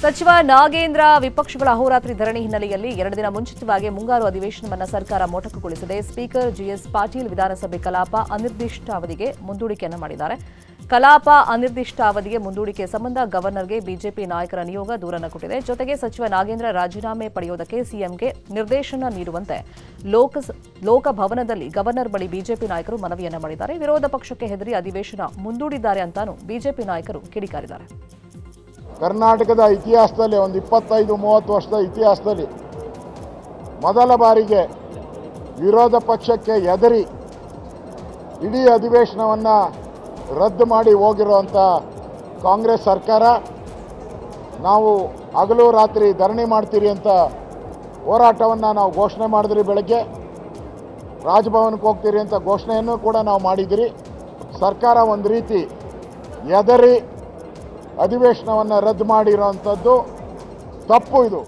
ಸಚಿವ ನಾಗೇಂದ್ರ ವಿಪಕ್ಷಗಳ ಅಹೋರಾತ್ರಿ ಧರಣಿ ಹಿನ್ನೆಲೆಯಲ್ಲಿ 2 ದಿನ ಮುಂಚಿತವಾಗಿ ಮುಂಗಾರು ಅಧಿವೇಶನವನ್ನು ಸರ್ಕಾರ ಮೊಟಕುಗೊಳಿಸಿದೆ. ಸ್ಪೀಕರ್ ಜಿಎಸ್ ಪಾಟೀಲ್ ವಿಧಾನಸಭೆ ಕಲಾಪ ಅನಿರ್ದಿಷ್ಟಾವಧಿಗೆ ಮುಂದೂಡಿಕೆಯನ್ನು ಮಾಡಿದ್ದಾರೆ. ಕಲಾಪ ಅನಿರ್ದಿಷ್ಟಾವಧಿಗೆ ಮುಂದೂಡಿಕೆ ಸಂಬಂಧ ಗವರ್ನರ್ಗೆ ಬಿಜೆಪಿ ನಾಯಕರ ನಿಯೋಗ ದೂರನ್ನು ಕೊಟ್ಟಿದೆ. ಜೊತೆಗೆ ಸಚಿವ ನಾಗೇಂದ್ರ ರಾಜೀನಾಮೆ ಪಡೆಯುವುದಕ್ಕೆ ಸಿಎಂಗೆ ನಿರ್ದೇಶನ ನೀಡುವಂತೆ ಲೋಕಭವನದಲ್ಲಿ ಗವರ್ನರ್ ಬಳಿ ಬಿಜೆಪಿ ನಾಯಕರು ಮನವಿಯನ್ನು ಮಾಡಿದ್ದಾರೆ. ವಿರೋಧ ಪಕ್ಷಕ್ಕೆ ಹೆದರಿ ಅಧಿವೇಶನ ಮುಂದೂಡಿದ್ದಾರೆ ಅಂತಾನೂ ಬಿಜೆಪಿ ನಾಯಕರು ಕಿಡಿಕಾರಿದ್ದಾರೆ. ಕರ್ನಾಟಕದ ಇತಿಹಾಸದಲ್ಲಿ ಒಂದು 25-30 ವರ್ಷದ ಇತಿಹಾಸದಲ್ಲಿ ಮೊದಲ ಬಾರಿಗೆ ವಿರೋಧ ಪಕ್ಷಕ್ಕೆ ಹೆದರಿ ಇಡೀ ಅಧಿವೇಶನವನ್ನು ರದ್ದು ಮಾಡಿ ಹೋಗಿರುವಂಥ ಕಾಂಗ್ರೆಸ್ ಸರ್ಕಾರ ನಾವು ಹಗಲು ರಾತ್ರಿ ಧರಣಿ ಮಾಡ್ತೀರಿ ಅಂತ ಹೋರಾಟವನ್ನು ನಾವು ಘೋಷಣೆ ಮಾಡಿದ್ರಿ. ಬೆಳಗ್ಗೆ ರಾಜಭವನಕ್ಕೆ ಹೋಗ್ತೀರಿ ಅಂತ ಘೋಷಣೆಯನ್ನು ಕೂಡ ನಾವು ಮಾಡಿದಿರಿ. ಸರ್ಕಾರ ಒಂದು ರೀತಿ ಹೆದರಿ ಅಧಿವೇಶನವನ್ನು ರದ್ದು ಮಾಡಿರೋಂಥದ್ದು ತಪ್ಪು. ಇದು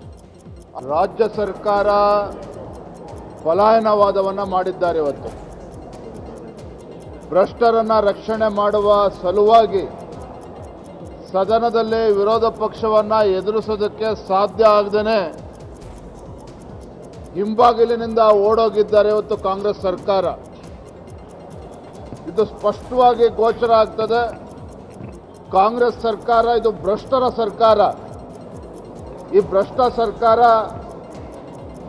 ರಾಜ್ಯ ಸರ್ಕಾರ ಪಲಾಯನವಾದವನ್ನು ಮಾಡಿದ್ದಾರೆ. ಇವತ್ತು ಭ್ರಷ್ಟರನ್ನು ರಕ್ಷಣೆ ಮಾಡುವ ಸಲುವಾಗಿ ಸದನದಲ್ಲಿ ವಿರೋಧ ಪಕ್ಷವನ್ನು ಎದುರಿಸೋದಕ್ಕೆ ಸಾಧ್ಯ ಆಗದೇನೆ ಹಿಂಬಾಗಿಲಿನಿಂದ ಓಡೋಗಿದ್ದಾರೆ ಇವತ್ತು ಕಾಂಗ್ರೆಸ್ ಸರ್ಕಾರ. ಇದು ಸ್ಪಷ್ಟವಾಗಿ ಗೋಚರ ಆಗ್ತದೆ. ಕಾಂಗ್ರೆಸ್ ಸರ್ಕಾರ ಇದು ಭ್ರಷ್ಟರ ಸರ್ಕಾರ. ಈ ಭ್ರಷ್ಟ ಸರ್ಕಾರ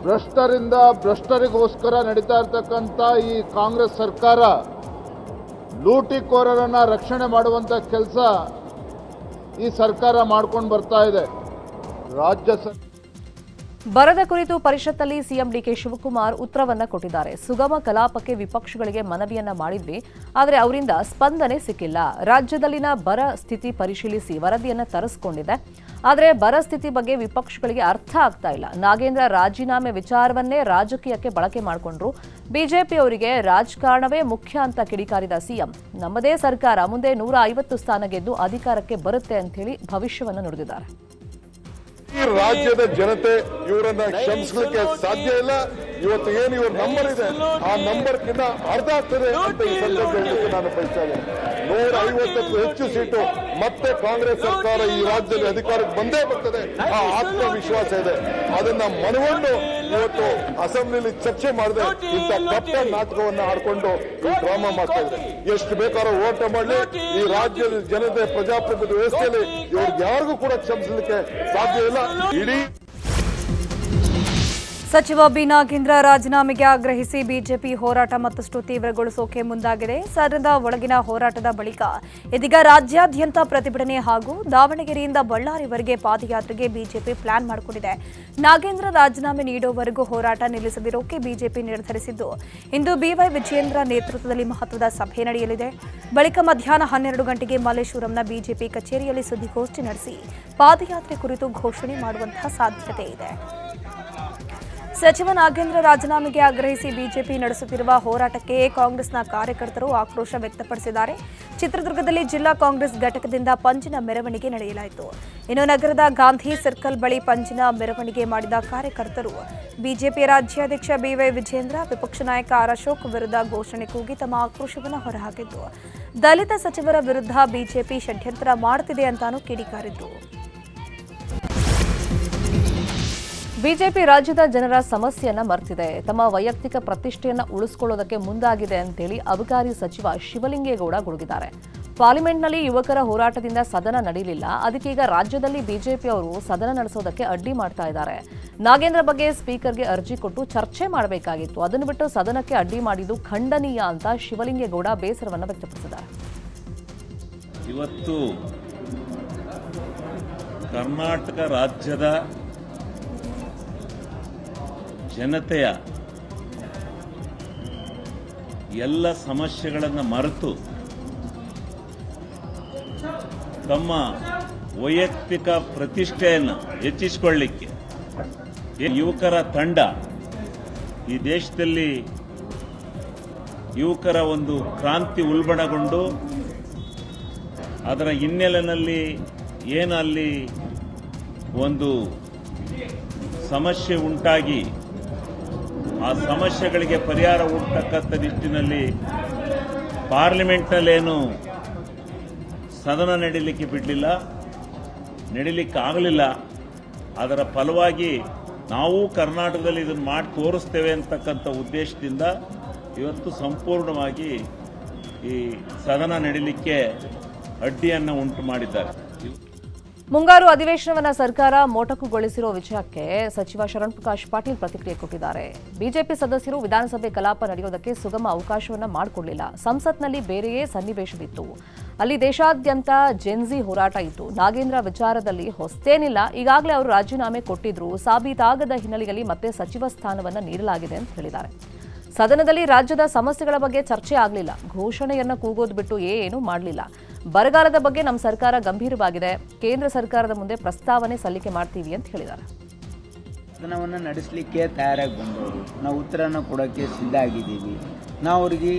ಭ್ರಷ್ಟರಿಂದ ಭ್ರಷ್ಟರಿಗೋಸ್ಕರ ನಡೀತಾ ಇರ್ತಕ್ಕಂಥ ಈ ಕಾಂಗ್ರೆಸ್ ಸರ್ಕಾರ ಲೂಟಿಕೋರರನ್ನು ರಕ್ಷಣೆ ಮಾಡುವಂಥ ಕೆಲಸ ಈ ಸರ್ಕಾರ ಮಾಡ್ಕೊಂಡು ಬರ್ತಾ ಇದೆ. ಬರದ ಕುರಿತು ಪರಿಷತ್ತಲ್ಲಿ ಸಿಎಂ ಡಿಕೆ ಶಿವಕುಮಾರ್ ಉತ್ತರವನ್ನ ಕೊಟ್ಟಿದ್ದಾರೆ. ಸುಗಮ ಕಲಾಪಕ್ಕೆ ವಿಪಕ್ಷಗಳಿಗೆ ಮನವಿಯನ್ನ ಮಾಡಿದ್ವಿ, ಆದರೆ ಅವರಿಂದ ಸ್ಪಂದನೆ ಸಿಕ್ಕಿಲ್ಲ. ರಾಜ್ಯದಲ್ಲಿನ ಬರ ಸ್ಥಿತಿ ಪರಿಶೀಲಿಸಿ ವರದಿಯನ್ನ ತರಿಸಿಕೊಂಡಿದೆ, ಆದರೆ ಬರ ಸ್ಥಿತಿ ಬಗ್ಗೆ ವಿಪಕ್ಷಗಳಿಗೆ ಅರ್ಥ ಆಗ್ತಾ ಇಲ್ಲ. ನಾಗೇಂದ್ರ ರಾಜೀನಾಮೆ ವಿಚಾರವನ್ನೇ ರಾಜಕೀಯಕ್ಕೆ ಬಳಕೆ ಮಾಡಿಕೊಂಡ್ರು. ಬಿಜೆಪಿಯವರಿಗೆ ರಾಜಕಾರಣವೇ ಮುಖ್ಯ ಅಂತ ಕಿಡಿಕಾರಿದ ಸಿಎಂ, ನಮ್ಮದೇ ಸರ್ಕಾರ ಮುಂದೆ 150 ಸ್ಥಾನ ಗೆದ್ದು ಅಧಿಕಾರಕ್ಕೆ ಬರುತ್ತೆ ಅಂತ ಹೇಳಿ ಭವಿಷ್ಯವನ್ನು ನುಡಿದಿದ್ದಾರೆ. ಈ ರಾಜ್ಯದ ಜನತೆ ಇವರನ್ನ ಕ್ಷಮಿಸಲಿಕ್ಕೆ ಸಾಧ್ಯ ಇಲ್ಲ. ಇವತ್ತು ಏನು ಇವ್ರ ನಂಬರ್ ಇದೆ ಆ ನಂಬರ್ಗಿಂತ ಅರ್ಧ ಆಗ್ತದೆ ಅಂತ ಈ ಸಂದರ್ಭದಲ್ಲಿ ನಾನು ಬಯಸ್ತಾ ಇದ್ದೇನೆ. 150ಕ್ಕೂ ಹೆಚ್ಚು ಸೀಟು ಮತ್ತೆ ಕಾಂಗ್ರೆಸ್ ಸರ್ಕಾರ ಈ ರಾಜ್ಯದಲ್ಲಿ ಅಧಿಕಾರಕ್ಕೆ ಬಂದೇ ಬರ್ತದೆ. ಆ ಆತ್ಮವಿಶ್ವಾಸ ಇದೆ. ಅದನ್ನ ಮನಗೊಂಡು ಇವತ್ತು ಅಸೆಂಬ್ಲಿಯಲ್ಲಿ ಚರ್ಚೆ ಮಾಡದೆ ಇಂಥ ಕಪ್ಪ ನಾಟಕವನ್ನು ಆಡ್ಕೊಂಡು ಈ ಡ್ರಾಮಾ ಮಾಡ್ತಾ ಇದ್ದಾರೆ. ಎಷ್ಟು ಬೇಕಾದ್ರೂ ಓಟ ಮಾಡಲಿ, ಈ ರಾಜ್ಯದ ಜನತೆ ಪ್ರಜಾಪ್ರಭುತ್ವ ವ್ಯವಸ್ಥೆಯಲ್ಲಿ ಇವ್ರಿಗೆ ಯಾರಿಗೂ ಕೂಡ ಕ್ಷಮಿಸಲಿಕ್ಕೆ ಸಾಧ್ಯ ಇಲ್ಲ. ಇಡೀ ಸಚಿವ ಬಿ ನಾಗೇಂದ್ರ ರಾಜೀನಾಮೆಗೆ ಆಗ್ರಹಿಸಿ ಬಿಜೆಪಿ ಹೋರಾಟ ಮತ್ತಷ್ಟು ತೀವ್ರಗೊಳಿಸೋಕೆ ಮುಂದಾಗಿದೆ. ಸದನದ ಒಳಗಿನ ಹೋರಾಟದ ಬಳಿಕ ಇದೀಗ ರಾಜ್ಯಾದ್ಯಂತ ಪ್ರತಿಭಟನೆ ಹಾಗೂ ದಾವಣಗೆರೆಯಿಂದ ಬಳ್ಳಾರಿವರೆಗೆ ಪಾದಯಾತ್ರೆಗೆ ಬಿಜೆಪಿ ಪ್ಲಾನ್ ಮಾಡಿಕೊಂಡಿದೆ. ನಾಗೇಂದ್ರ ರಾಜೀನಾಮೆ ನೀಡುವವರೆಗೂ ಹೋರಾಟ ನಿಲ್ಲಿಸದಿರೋಕೆ ಬಿಜೆಪಿ ನಿರ್ಧರಿಸಿದ್ದು, ಇಂದು ಬಿವೈ ವಿಜಯೇಂದ್ರ ನೇತೃತ್ವದಲ್ಲಿ ಮಹತ್ವದ ಸಭೆ ನಡೆಯಲಿದೆ. ಬಳಿಕ ಮಧ್ಯಾಹ್ನ 12 ಗಂಟೆಗೆ ಮಲ್ಲೇಶ್ವರಂನ ಬಿಜೆಪಿ ಕಚೇರಿಯಲ್ಲಿ ಸುದ್ದಿಗೋಷ್ಠಿ ನಡೆಸಿ ಪಾದಯಾತ್ರೆ ಕುರಿತು ಘೋಷಣೆ ಮಾಡುವಂತಹ ಸಾಧ್ಯತೆ ಇದೆ. ಸಚಿವ ನಾಗೇಂದ್ರ ರಾಜೀನಾಮೆಗೆ ಆಗ್ರಹಿಸಿ ಬಿಜೆಪಿ ನಡೆಸುತ್ತಿರುವ ಹೋರಾಟಕ್ಕೆ ಕಾಂಗ್ರೆಸ್ನ ಕಾರ್ಯಕರ್ತರು ಆಕ್ರೋಶ ವ್ಯಕ್ತಪಡಿಸಿದ್ದಾರೆ. ಚಿತ್ರದುರ್ಗದಲ್ಲಿ ಜಿಲ್ಲಾ ಕಾಂಗ್ರೆಸ್ ಘಟಕದಿಂದ ಪಂಜಿನ ಮೆರವಣಿಗೆ ನಡೆಯಲಾಯಿತು. ಇನ್ನು ನಗರದ ಗಾಂಧಿ ಸರ್ಕಲ್ ಬಳಿ ಪಂಜಿನ ಮೆರವಣಿಗೆ ಮಾಡಿದ ಕಾರ್ಯಕರ್ತರು ಬಿಜೆಪಿ ರಾಜ್ಯಾಧ್ಯಕ್ಷ ಬಿವೈ ವಿಜಯೇಂದ್ರ, ವಿಪಕ್ಷ ನಾಯಕ ಆರ್ ಅಶೋಕ್ ವಿರುದ್ಧ ಘೋಷಣೆ ಕೂಗಿ ತಮ್ಮ ಆಕ್ರೋಶವನ್ನು ಹೊರಹಾಕಿದ್ದು, ದಲಿತ ಸಚಿವರ ವಿರುದ್ಧ ಬಿಜೆಪಿ ಷಡ್ಯಂತ್ರ ಮಾಡುತ್ತಿದೆ ಅಂತಾನೂ ಕಿಡಿಕಾರಿದ್ರು. ಬಿಜೆಪಿ ರಾಜ್ಯದ ಜನರ ಸಮಸ್ಯೆಯನ್ನ ಮರ್ತಿದೆ, ತಮ್ಮ ವೈಯಕ್ತಿಕ ಪ್ರತಿಷ್ಠೆಯನ್ನ ಉಳಿಸಿಕೊಳ್ಳೋದಕ್ಕೆ ಮುಂದಾಗಿದೆ ಅಂತೇಳಿ ಅಬಕಾರಿ ಸಚಿವ ಶಿವಲಿಂಗೇಗೌಡ ಗುಡುಗಿದ್ದಾರೆ. ಪಾರ್ಲಿಮೆಂಟ್ನಲ್ಲಿ ಯುವಕರ ಹೋರಾಟದಿಂದ ಸದನ ನಡೆಯಲಿಲ್ಲ, ಅದಕ್ಕೀಗ ರಾಜ್ಯದಲ್ಲಿ ಬಿಜೆಪಿಯವರು ಸದನ ನಡೆಸೋದಕ್ಕೆ ಅಡ್ಡಿ ಮಾಡ್ತಾ ಇದ್ದಾರೆ. ನಾಗೇಂದ್ರ ಬಗ್ಗೆ ಸ್ಪೀಕರ್ಗೆ ಅರ್ಜಿ ಕೊಟ್ಟು ಚರ್ಚೆ ಮಾಡಬೇಕಾಗಿತ್ತು, ಅದನ್ನು ಬಿಟ್ಟು ಸದನಕ್ಕೆ ಅಡ್ಡಿ ಮಾಡಿದ್ದು ಖಂಡನೀಯ ಅಂತ ಶಿವಲಿಂಗೇಗೌಡ ಬೇಸರವನ್ನು ವ್ಯಕ್ತಪಡಿಸಿದ್ದಾರೆ. ಇವತ್ತು ಕರ್ನಾಟಕ ರಾಜ್ಯದ ಜನತೆಯ ಎಲ್ಲ ಸಮಸ್ಯೆಗಳನ್ನು ಮರೆತು ತಮ್ಮ ವೈಯಕ್ತಿಕ ಪ್ರತಿಷ್ಠೆಯನ್ನು ಹೆಚ್ಚಿಸಿಕೊಳ್ಳಲಿಕ್ಕೆ ಯುವಕರ ತಂಡ ಈ ದೇಶದಲ್ಲಿ ಯುವಕರ ಒಂದು ಕ್ರಾಂತಿ ಉಲ್ಬಣಗೊಂಡು ಅದರ ಹಿನ್ನೆಲೆಯಲ್ಲಿ ಏನು ಅಲ್ಲಿ ಒಂದು ಸಮಸ್ಯೆ ಉಂಟಾಗಿ ಆ ಸಮಸ್ಯೆಗಳಿಗೆ ಪರಿಹಾರ ಹುಡುಕತಕ್ಕಂಥ ನಿಟ್ಟಿನಲ್ಲಿ ಪಾರ್ಲಿಮೆಂಟ್ನಲ್ಲೇನು ಸದನ ನಡೀಲಿಕ್ಕೆ ಬಿಡಲಿಲ್ಲ, ನಡೀಲಿಕ್ಕೆ ಆಗಲಿಲ್ಲ. ಅದರ ಫಲವಾಗಿ ನಾವು ಕರ್ನಾಟಕದಲ್ಲಿ ಇದನ್ನು ಮಾಡಿ ತೋರಿಸ್ತೇವೆ ಅಂತಕ್ಕಂಥ ಉದ್ದೇಶದಿಂದ ಇವತ್ತು ಸಂಪೂರ್ಣವಾಗಿ ಈ ಸದನ ನಡೀಲಿಕ್ಕೆ ಅಡ್ಡಿಯನ್ನು ಉಂಟು ಮಾಡಿದ್ದಾರೆ. ಮುಂಗಾರು ಅಧಿವೇಶನವನ್ನ ಸರ್ಕಾರ ಮೊಟಕುಗೊಳಿಸಿರೋ ವಿಷಯಕ್ಕೆ ಸಚಿವ ಶರಣ್ ಪ್ರಕಾಶ್ ಪಾಟೀಲ್ ಪ್ರತಿಕ್ರಿಯೆ ಕೊಟ್ಟಿದ್ದಾರೆ. ಬಿಜೆಪಿ ಸದಸ್ಯರು ವಿಧಾನಸಭೆ ಕಲಾಪ ನಡೆಯೋದಕ್ಕೆ ಸುಗಮ ಅವಕಾಶವನ್ನ ಮಾಡಿಕೊಡಲಿಲ್ಲ. ಸಂಸತ್ನಲ್ಲಿ ಬೇರೆಯೇ ಸನ್ನಿವೇಶವಿತ್ತು. ಅಲ್ಲಿ ದೇಶಾದ್ಯಂತ ಜೆನ್ಜಿ ಹೋರಾಟ ಇತ್ತು. ನಾಗೇಂದ್ರ ವಿಚಾರದಲ್ಲಿ ಹೊಸತೇನಿಲ್ಲ. ಈಗಾಗಲೇ ಅವರು ರಾಜೀನಾಮೆ ಕೊಟ್ಟಿದ್ರು. ಸಾಬೀತಾಗದ ಹಿನ್ನೆಲೆಯಲ್ಲಿ ಮತ್ತೆ ಸಚಿವ ಸ್ಥಾನವನ್ನ ನೀಡಲಾಗಿದೆ ಅಂತ ಹೇಳಿದ್ದಾರೆ. ಸದನದಲ್ಲಿ ರಾಜ್ಯದ ಸಮಸ್ಯೆಗಳ ಬಗ್ಗೆ ಚರ್ಚೆ ಆಗಲಿಲ್ಲ. ಘೋಷಣೆಯನ್ನ ಕೂಗೋದು ಬಿಟ್ಟು ಏನೂ ಮಾಡಲಿಲ್ಲ. ಬರಗಾಲದ ಬಗ್ಗೆ ನಮ್ಮ ಸರ್ಕಾರ ಗಂಭೀರವಾಗಿದೆ. ಕೇಂದ್ರ ಸರ್ಕಾರದ ಮುಂದೆ ಪ್ರಸ್ತಾವನೆ ಸಲ್ಲಿಕೆ ಮಾಡ್ತೀವಿ ಅಂತ ಹೇಳಿದ್ದಾರೆ. ಸದನವನ್ನು ನಡೆಸಲಿಕ್ಕೆ ತಯಾರಾಗಿ ಬಂದವರು, ನಾವು ಉತ್ತರನ ಕೊಡೋಕ್ಕೆ ಸಿದ್ಧ ಆಗಿದ್ದೀವಿ. ನಾವು ಅವ್ರಿಗೆ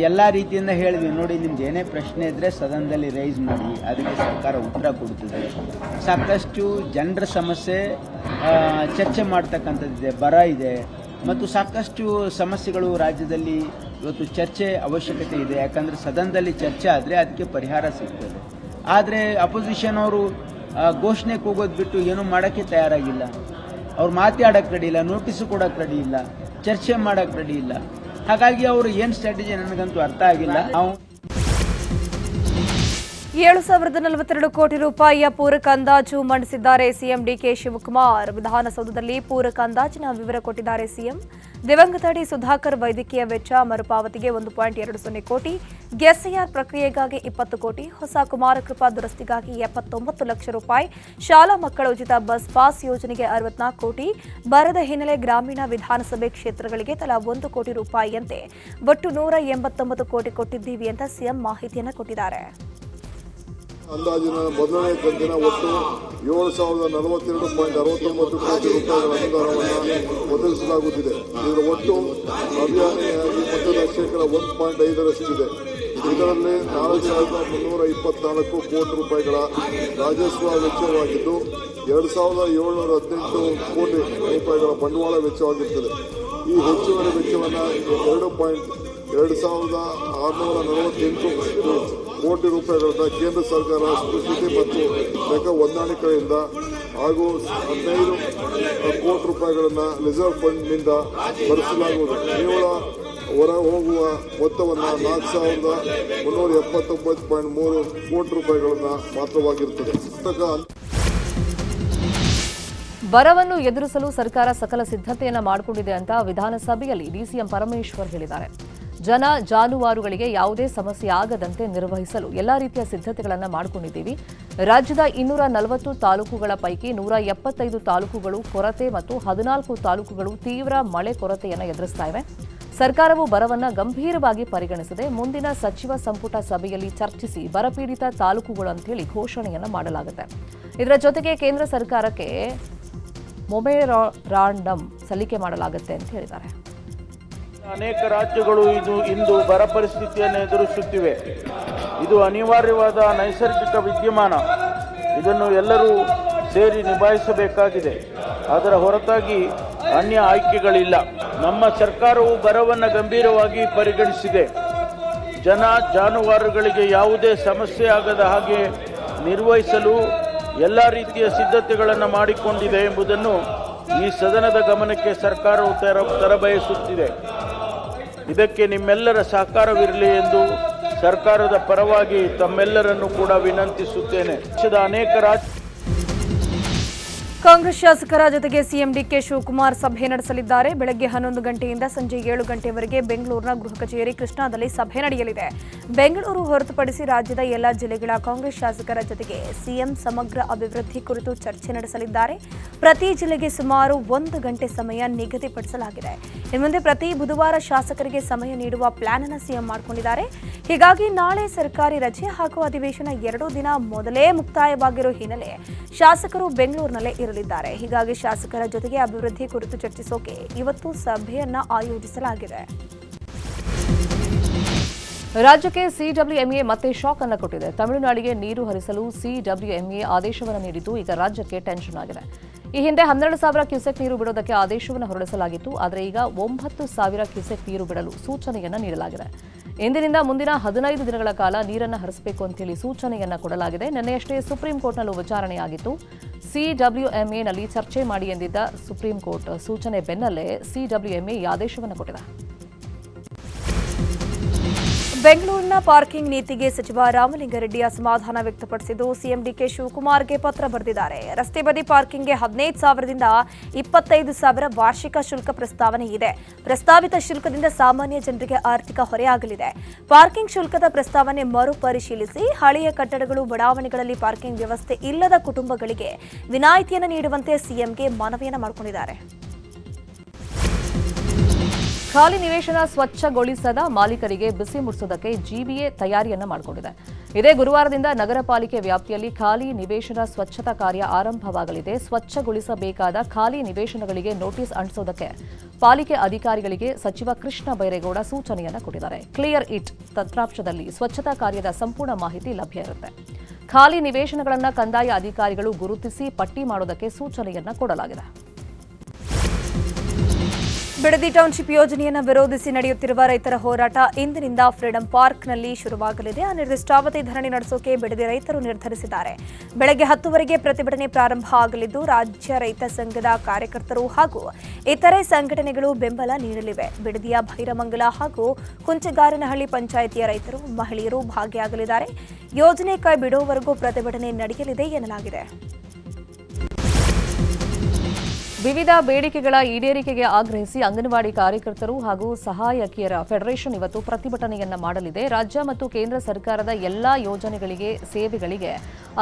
ಎಲ್ಲ ರೀತಿಯಿಂದ ಹೇಳಿದ್ವಿ, ನೋಡಿ ನಿಮ್ದು ಏನೇ ಪ್ರಶ್ನೆ ಇದ್ದರೆ ಸದನದಲ್ಲಿ ರೈಸ್ ಮಾಡಿ, ಅದಕ್ಕೆ ಸರ್ಕಾರ ಉತ್ತರ ಕೊಡ್ತದೆ. ಸಾಕಷ್ಟು ಜನರ ಸಮಸ್ಯೆ ಚರ್ಚೆ ಮಾಡ್ತಕ್ಕಂಥದ್ದಿದೆ, ಬರ ಇದೆ ಮತ್ತು ಸಾಕಷ್ಟು ಸಮಸ್ಯೆಗಳು ರಾಜ್ಯದಲ್ಲಿ ಇವತ್ತು ಚರ್ಚೆ ಅವಶ್ಯಕತೆ ಇದೆ. ಯಾಕಂದರೆ ಸದನದಲ್ಲಿ ಚರ್ಚೆ ಆದರೆ ಅದಕ್ಕೆ ಪರಿಹಾರ ಸಿಗ್ತದೆ. ಆದರೆ ಅಪೋಸಿಷನ್ ಅವರು ಘೋಷಣೆ ಕೂಗೋದು ಬಿಟ್ಟು ಏನೂ ಮಾಡೋಕ್ಕೆ ತಯಾರಾಗಿಲ್ಲ. ಅವ್ರು ಮಾತಾಡೋಕ್ಕೆ ರೆಡಿ ಇಲ್ಲ, ನೋಟಿಸು ಕೊಡೋಕ್ಕೆ ರೆಡಿ ಇಲ್ಲ, ಚರ್ಚೆ ಮಾಡೋಕ್ಕೆ ರೆಡಿ ಇಲ್ಲ. ಹಾಗಾಗಿ ಅವರು ಏನು ಸ್ಟ್ರಾಟಜಿ ನನಗಂತೂ ಅರ್ಥ ಆಗಿಲ್ಲ. ನಾವು 7,042 ಕೋಟಿ ರೂಪಾಯಿಯ ಪೂರಕ ಅಂದಾಜು ಮಂಡಿಸಿದ್ದಾರೆ ಸಿಎಂ ಡಿಕೆ ಶಿವಕುಮಾರ್. ವಿಧಾನಸೌಧದಲ್ಲಿ ಪೂರಕ ಅಂದಾಜಿನ ವಿವರ ಕೊಟ್ಟಿದ್ದಾರೆ ಸಿಎಂ. ದಿವಂಗತ ಡಿ ಸುಧಾಕರ್ ವೈದ್ಯಕೀಯ ವೆಚ್ಚ ಮರುಪಾವತಿಗೆ 1.20 ಕೋಟಿ, ಎಸ್ಐಆರ್ ಪ್ರಕ್ರಿಯೆಗಾಗಿ 20 ಕೋಟಿ, ಹೊಸ ಕುಮಾರಕೃಪಾ ದುರಸ್ತಿಗಾಗಿ 79 ಲಕ್ಷ ರೂಪಾಯಿ, ಶಾಲಾ ಮಕ್ಕಳ ಉಚಿತ ಬಸ್ ಪಾಸ್ ಯೋಜನೆಗೆ 64 ಕೋಟಿ, ಬರದ ಹಿನ್ನೆಲೆ ಗ್ರಾಮೀಣ ವಿಧಾನಸಭೆ ಕ್ಷೇತ್ರಗಳಿಗೆ ತಲಾ 1 ಕೋಟಿ ರೂಪಾಯಿಯಂತೆ ಒಟ್ಟು 189 ಕೋಟಿ ಕೊಟ್ಟಿದ್ದೀವಿ ಅಂತ ಸಿಎಂ ಮಾಹಿತಿಯನ್ನು ಕೊಟ್ಟಿದ್ದಾರೆ. ಅಂದಾಜಿನ ಮೊದಲನೇ ಕಂತಿನ ಒಟ್ಟು 7,042.69 ಕೋಟಿ ರೂಪಾಯಿಗಳ ಅನುದಾನವನ್ನು ಒದಗಿಸಲಾಗುತ್ತಿದೆ. ಇದರ ಒಟ್ಟು ಅಭಿಯಾನಿಯಾಗಿ ಮೊತ್ತದ ಶೇಕಡ 1.5ರಷ್ಟಿದೆ. ಇದರಲ್ಲಿ 4,324 ಕೋಟಿ ರೂಪಾಯಿಗಳ ರಾಜಸ್ವ ವೆಚ್ಚವಾಗಿದ್ದು 2,718 ಕೋಟಿ ರೂಪಾಯಿಗಳ ಬಂಡವಾಳ ವೆಚ್ಚವಾಗಿರುತ್ತದೆ. ಈ ಹೆಚ್ಚುವರಿ ವೆಚ್ಚವನ್ನು 2,648 ಕೋಟಿ ರೂಪಾಯಿಗಳನ್ನ ಕೇಂದ್ರ ಸರ್ಕಾರ ಸ್ಪೃಶ್ಯತೆ ಮತ್ತು ಲೆಕ್ಕ ಹೊಂದಾಣಿಕೆಯಿಂದ ಹಾಗೂ 15 ಕೋಟಿ ರೂಪಾಯಿಗಳನ್ನು ರಿಸರ್ವ್ ಫಂಡ್ನಿಂದ ಭರಿಸಲಾಗುವುದು. ಕೇವಲ ಹೊರ ಹೋಗುವ ಮೊತ್ತವನ್ನು 4,379.3 ಕೋಟಿ ರೂಪಾಯಿಗಳನ್ನು ಮಾತ್ರವಾಗಿರುತ್ತದೆ. ಬರವನ್ನು ಎದುರಿಸಲು ಸರ್ಕಾರ ಸಕಲ ಸಿದ್ಧತೆಯನ್ನ ಮಾಡಿಕೊಂಡಿದೆ ಅಂತ ವಿಧಾನಸಭೆಯಲ್ಲಿ ಡಿಸಿಎಂ ಪರಮೇಶ್ವರ್ ಹೇಳಿದ್ದಾರೆ. ಜನ ಜಾನುವಾರುಗಳಿಗೆ ಯಾವುದೇ ಸಮಸ್ಯೆ ಆಗದಂತೆ ನಿರ್ವಹಿಸಲು ಎಲ್ಲಾ ರೀತಿಯ ಸಿದ್ಧತೆಗಳನ್ನು ಮಾಡಿಕೊಂಡಿದ್ದೀವಿ. ರಾಜ್ಯದ 240 ತಾಲೂಕುಗಳ ಪೈಕಿ 175 ತಾಲೂಕುಗಳು ಕೊರತೆ ಮತ್ತು 14 ತಾಲೂಕುಗಳು ತೀವ್ರ ಮಳೆ ಕೊರತೆಯನ್ನು ಎದುರಿಸ್ತಾ ಇವೆ. ಸರ್ಕಾರವು ಬರವನ್ನು ಗಂಭೀರವಾಗಿ ಪರಿಗಣಿಸಿದೆ. ಮುಂದಿನ ಸಚಿವ ಸಂಪುಟ ಸಭೆಯಲ್ಲಿ ಚರ್ಚಿಸಿ ಬರಪೀಡಿತ ತಾಲೂಕುಗಳು ಅಂತ ಹೇಳಿ ಘೋಷಣೆಯನ್ನು ಮಾಡಲಾಗುತ್ತೆ. ಇದರ ಜೊತೆಗೆ ಕೇಂದ್ರ ಸರ್ಕಾರಕ್ಕೆ ಮೊಮೆರಾಂಡಮ್ ಸಲ್ಲಿಕೆ ಮಾಡಲಾಗುತ್ತೆ ಅಂತ ಹೇಳಿದ್ದಾರೆ. ಅನೇಕ ರಾಜ್ಯಗಳು ಇಂದು ಬರ ಪರಿಸ್ಥಿತಿಯನ್ನು ಎದುರಿಸುತ್ತಿವೆ. ಇದು ಅನಿವಾರ್ಯವಾದ ನೈಸರ್ಗಿಕ ವಿದ್ಯಮಾನ. ಇದನ್ನು ಎಲ್ಲರೂ ಸೇರಿ ನಿಭಾಯಿಸಬೇಕಾಗಿದೆ. ಅದರ ಹೊರತಾಗಿ ಅನ್ಯ ಆಯ್ಕೆಗಳಿಲ್ಲ. ನಮ್ಮ ಸರ್ಕಾರವು ಬರವನ್ನು ಗಂಭೀರವಾಗಿ ಪರಿಗಣಿಸಿದೆ. ಜನ ಜಾನುವಾರುಗಳಿಗೆ ಯಾವುದೇ ಸಮಸ್ಯೆ ಆಗದ ಹಾಗೆ ನಿರ್ವಹಿಸಲು ಎಲ್ಲ ರೀತಿಯ ಸಿದ್ಧತೆಗಳನ್ನು ಮಾಡಿಕೊಂಡಿದೆ ಎಂಬುದನ್ನು ಈ ಸದನದ ಗಮನಕ್ಕೆ ಸರ್ಕಾರವು ತರಬಯಸುತ್ತಿದೆ. ಇದಕ್ಕೆ ನಿಮ್ಮೆಲ್ಲರ ಸಹಕಾರವಿರಲಿ ಎಂದು ಸರ್ಕಾರದ ಪರವಾಗಿ ತಮ್ಮೆಲ್ಲರನ್ನು ಕೂಡ ವಿನಂತಿಸುತ್ತೇನೆ. ದೇಶದ ಅನೇಕ ಕಾಂಗ್ರೆಸ್ ಶಾಸಕರ ಜೊತೆಗೆ ಸಿಎಂ ಡಿಕೆ ಶಿವಕುಮಾರ್ ಸಭೆ ನಡೆಸಲಿದ್ದಾರೆ. ಬೆಳಗ್ಗೆ 11 ಗಂಟೆಯಿಂದ ಸಂಜೆ 7 ಗಂಟೆವರೆಗೆ ಬೆಂಗಳೂರಿನ ಗೃಹ ಕಚೇರಿ ಕೃಷ್ಣಾದಲ್ಲಿ ಸಭೆ ನಡೆಯಲಿದೆ. ಬೆಂಗಳೂರು ಹೊರತುಪಡಿಸಿ ರಾಜ್ಯದ ಎಲ್ಲ ಜಿಲ್ಲೆಗಳ ಕಾಂಗ್ರೆಸ್ ಶಾಸಕರ ಜೊತೆಗೆ ಸಿಎಂ ಸಮಗ್ರ ಅಭಿವೃದ್ಧಿ ಕುರಿತು ಚರ್ಚೆ ನಡೆಸಲಿದ್ದಾರೆ. ಪ್ರತಿ ಜಿಲ್ಲೆಗೆ ಸುಮಾರು 1 ಗಂಟೆ ಸಮಯ ನಿಗದಿಪಡಿಸಲಾಗಿದೆ. ಇನ್ನು ಮುಂದೆ ಪ್ರತಿ ಬುಧವಾರ ಶಾಸಕರಿಗೆ ಸಮಯ ನೀಡುವ ಪ್ಲಾನ್ ಅನ್ನು ಸಿಎಂ ಮಾಡಿಕೊಂಡಿದ್ದಾರೆ. ಹೀಗಾಗಿ ನಾಳೆ ಸರ್ಕಾರಿ ರಜೆ ಹಾಗೂ ಅಧಿವೇಶನ 2 ದಿನ ಮೊದಲೇ ಮುಕ್ತಾಯವಾಗಿರೋ ಹಿನ್ನೆಲೆ ಶಾಸಕರು ಬೆಂಗಳೂರಿನಲ್ಲೇ ಇರಲಿದ್ದಾರೆ. ಹೀಗಾಗಿ ಶಾಸಕರ ಜೊತೆಗೆ ಅಭಿವೃದ್ಧಿ ಕುರಿತು ಚರ್ಚಿಸೋಕೆ ಇವತ್ತು ಸಭೆಯನ್ನ ಆಯೋಜಿಸಲಾಗಿದೆ. ರಾಜ್ಯಕ್ಕೆ ಸಿಡಬ್ಲ್ಯೂಎಂಎ ಮತ್ತೆ ಶಾಕ್ ಅನ್ನು ಕೊಟ್ಟಿದೆ. ತಮಿಳುನಾಡಿಗೆ ನೀರು ಹರಿಸಲು ಸಿಡಬ್ಲ್ಯೂಎಂಎ ಆದೇಶವನ್ನು ನೀಡಿದ್ದು ಈಗ ರಾಜ್ಯಕ್ಕೆ ಟೆನ್ಷನ್ ಆಗಿದೆ. ಈ ಹಿಂದೆ 12,000 ಕ್ಯೂಸೆಕ್ ನೀರು ಬಿಡೋದಕ್ಕೆ ಆದೇಶವನ್ನು ಹೊರಡಿಸಲಾಗಿತ್ತು. ಆದರೆ ಈಗ 9,000 ಕ್ಯೂಸೆಕ್ ನೀರು ಬಿಡಲು ಸೂಚನೆಯನ್ನು ನೀಡಲಾಗಿದೆ. ಇಂದಿನಿಂದ ಮುಂದಿನ 15 ದಿನಗಳ ಕಾಲ ನೀರನ್ನು ಹರಿಸಬೇಕು ಅಂತೇಳಿ ಸೂಚನೆಯನ್ನ ಕೊಡಲಾಗಿದೆ. ನಿನ್ನೆಯಷ್ಟೇ ಸುಪ್ರೀಂ ಕೋರ್ಟ್ನಲ್ಲೂ ವಿಚಾರಣೆಯಾಗಿತ್ತು. ಸಿಡಬ್ಲ್ಯೂಎಂಎನಲ್ಲಿ ಚರ್ಚೆ ಮಾಡಿ ಎಂದಿದ್ದ ಸುಪ್ರೀಂ ಕೋರ್ಟ್ ಸೂಚನೆ ಬೆನ್ನಲ್ಲೇ ಸಿಡಬ್ಲ್ಯೂಎಂಎ ಈ ಆದೇಶವನ್ನು ಕೊಟ್ಟಿದೆ. ಬೆಂಗಳೂರಿನ ಪಾರ್ಕಿಂಗ್ ನೀತಿಗೆ ಸಚಿವ ರಾಮಲಿಂಗಾರೆಡ್ಡಿ ಅಸಮಾಧಾನ ವ್ಯಕ್ತಪಡಿಸಿದ್ದು ಸಿಎಂ ಡಿಕೆ ಶಿವಕುಮಾರ್ಗೆ ಪತ್ರ ಬರೆದಿದ್ದಾರೆ. ರಸ್ತೆ ಬದಿ ಪಾರ್ಕಿಂಗ್ಗೆ 15,000ದಿಂದ 25,000 ವಾರ್ಷಿಕ ಶುಲ್ಕ ಪ್ರಸ್ತಾವನೆ ಇದೆ. ಪ್ರಸ್ತಾವಿತ ಶುಲ್ಕದಿಂದ ಸಾಮಾನ್ಯ ಜನರಿಗೆ ಆರ್ಥಿಕ ಹೊರೆಯಾಗಲಿದೆ. ಪಾರ್ಕಿಂಗ್ ಶುಲ್ಕದ ಪ್ರಸ್ತಾವನೆ ಮರುಪರಿಶೀಲಿಸಿ ಹಳೆಯ ಕಟ್ಟಡಗಳು, ಬಡಾವಣೆಗಳಲ್ಲಿ ಪಾರ್ಕಿಂಗ್ ವ್ಯವಸ್ಥೆ ಇಲ್ಲದ ಕುಟುಂಬಗಳಿಗೆ ವಿನಾಯಿತಿಯನ್ನು ನೀಡುವಂತೆ ಸಿಎಂಗೆ ಮನವಿಯನ್ನು ಮಾಡಿಕೊಂಡಿದ್ದಾರೆ. ಖಾಲಿ ನಿವೇಶನ ಸ್ವಚ್ಛಗೊಳಿಸದ ಮಾಲೀಕರಿಗೆ ಬಿಸಿ ಮುಟ್ಟಿಸೋದಕ್ಕೆ ಜಿಬಿಎ ತಯಾರಿಯನ್ನ ಮಾಡಿಕೊಂಡಿದೆ. ಇದೇ ಗುರುವಾರದಿಂದ ನಗರ ಪಾಲಿಕೆ ವ್ಯಾಪ್ತಿಯಲ್ಲಿ ಖಾಲಿ ನಿವೇಶನ ಸ್ವಚ್ಛತಾ ಕಾರ್ಯ ಆರಂಭವಾಗಲಿದೆ. ಸ್ವಚ್ಛಗೊಳಿಸಬೇಕಾದ ಖಾಲಿ ನಿವೇಶನಗಳಿಗೆ ನೋಟಿಸ್ ಅಂಟಿಸೋದಕ್ಕೆ ಪಾಲಿಕೆ ಅಧಿಕಾರಿಗಳಿಗೆ ಸಚಿವ ಕೃಷ್ಣ ಬೈರೇಗೌಡ ಸೂಚನೆಯನ್ನ ಕೊಟ್ಟಿದ್ದಾರೆ. ಕ್ಲಿಯರ್ ಇಟ್ ತಂತ್ರಾಂಶದಲ್ಲಿ ಸ್ವಚ್ಛತಾ ಕಾರ್ಯದ ಸಂಪೂರ್ಣ ಮಾಹಿತಿ ಲಭ್ಯ ಇರುತ್ತೆ. ಖಾಲಿ ನಿವೇಶನಗಳನ್ನು ಕಂದಾಯ ಅಧಿಕಾರಿಗಳು ಗುರುತಿಸಿ ಪಟ್ಟಿ ಮಾಡೋದಕ್ಕೆ ಸೂಚನೆಯನ್ನ ಕೊಡಲಾಗಿದೆ. ಬಿಡದಿ ಟೌನ್ಶಿಪ್ ಯೋಜನೆಯನ್ನು ವಿರೋಧಿಸಿ ನಡೆಯುತ್ತಿರುವ ರೈತರ ಹೋರಾಟ ಇಂದಿನಿಂದ ಫ್ರೀಡಂ ಪಾರ್ಕ್ನಲ್ಲಿ ಶುರುವಾಗಲಿದೆ. ಅನಿರ್ದಿಷ್ಟಾವಧಿ ಧರಣಿ ನಡೆಸೋಕೆ ಬಿಡದಿ ರೈತರು ನಿರ್ಧರಿಸಿದ್ದಾರೆ. ಬೆಳಗ್ಗೆ 10 ಪ್ರತಿಭಟನೆ ಪ್ರಾರಂಭ ಆಗಲಿದ್ದು ರಾಜ್ಯ ರೈತ ಸಂಘದ ಕಾರ್ಯಕರ್ತರು ಹಾಗೂ ಇತರೆ ಸಂಘಟನೆಗಳು ಬೆಂಬಲ ನೀಡಲಿವೆ. ಬಿಡದಿಯ ಭೈರಮಂಗಲ ಹಾಗೂ ಕುಂಚಗಾರನಹಳ್ಳಿ ಪಂಚಾಯಿತಿಯ ರೈತರು, ಮಹಿಳೆಯರು ಭಾಗಿಯಾಗಲಿದ್ದಾರೆ. ಯೋಜನೆ ಕೈ ಬಿಡುವವರೆಗೂ ಪ್ರತಿಭಟನೆ ನಡೆಯಲಿದೆ ಎನ್ನಲಾಗಿದೆ. ವಿವಿಧ ಬೇಡಿಕೆಗಳ ಈಡೇರಿಕೆಗೆ ಆಗ್ರಹಿಸಿ ಅಂಗನವಾಡಿ ಕಾರ್ಯಕರ್ತರು ಹಾಗೂ ಸಹಾಯಕಿಯರ ಫೆಡರೇಷನ್ ಇವತ್ತು ಪ್ರತಿಭಟನೆಯನ್ನ ಮಾಡಲಿದೆ. ರಾಜ್ಯ ಮತ್ತು ಕೇಂದ್ರ ಸರ್ಕಾರದ ಎಲ್ಲಾ ಯೋಜನೆಗಳಿಗೆ, ಸೇವೆಗಳಿಗೆ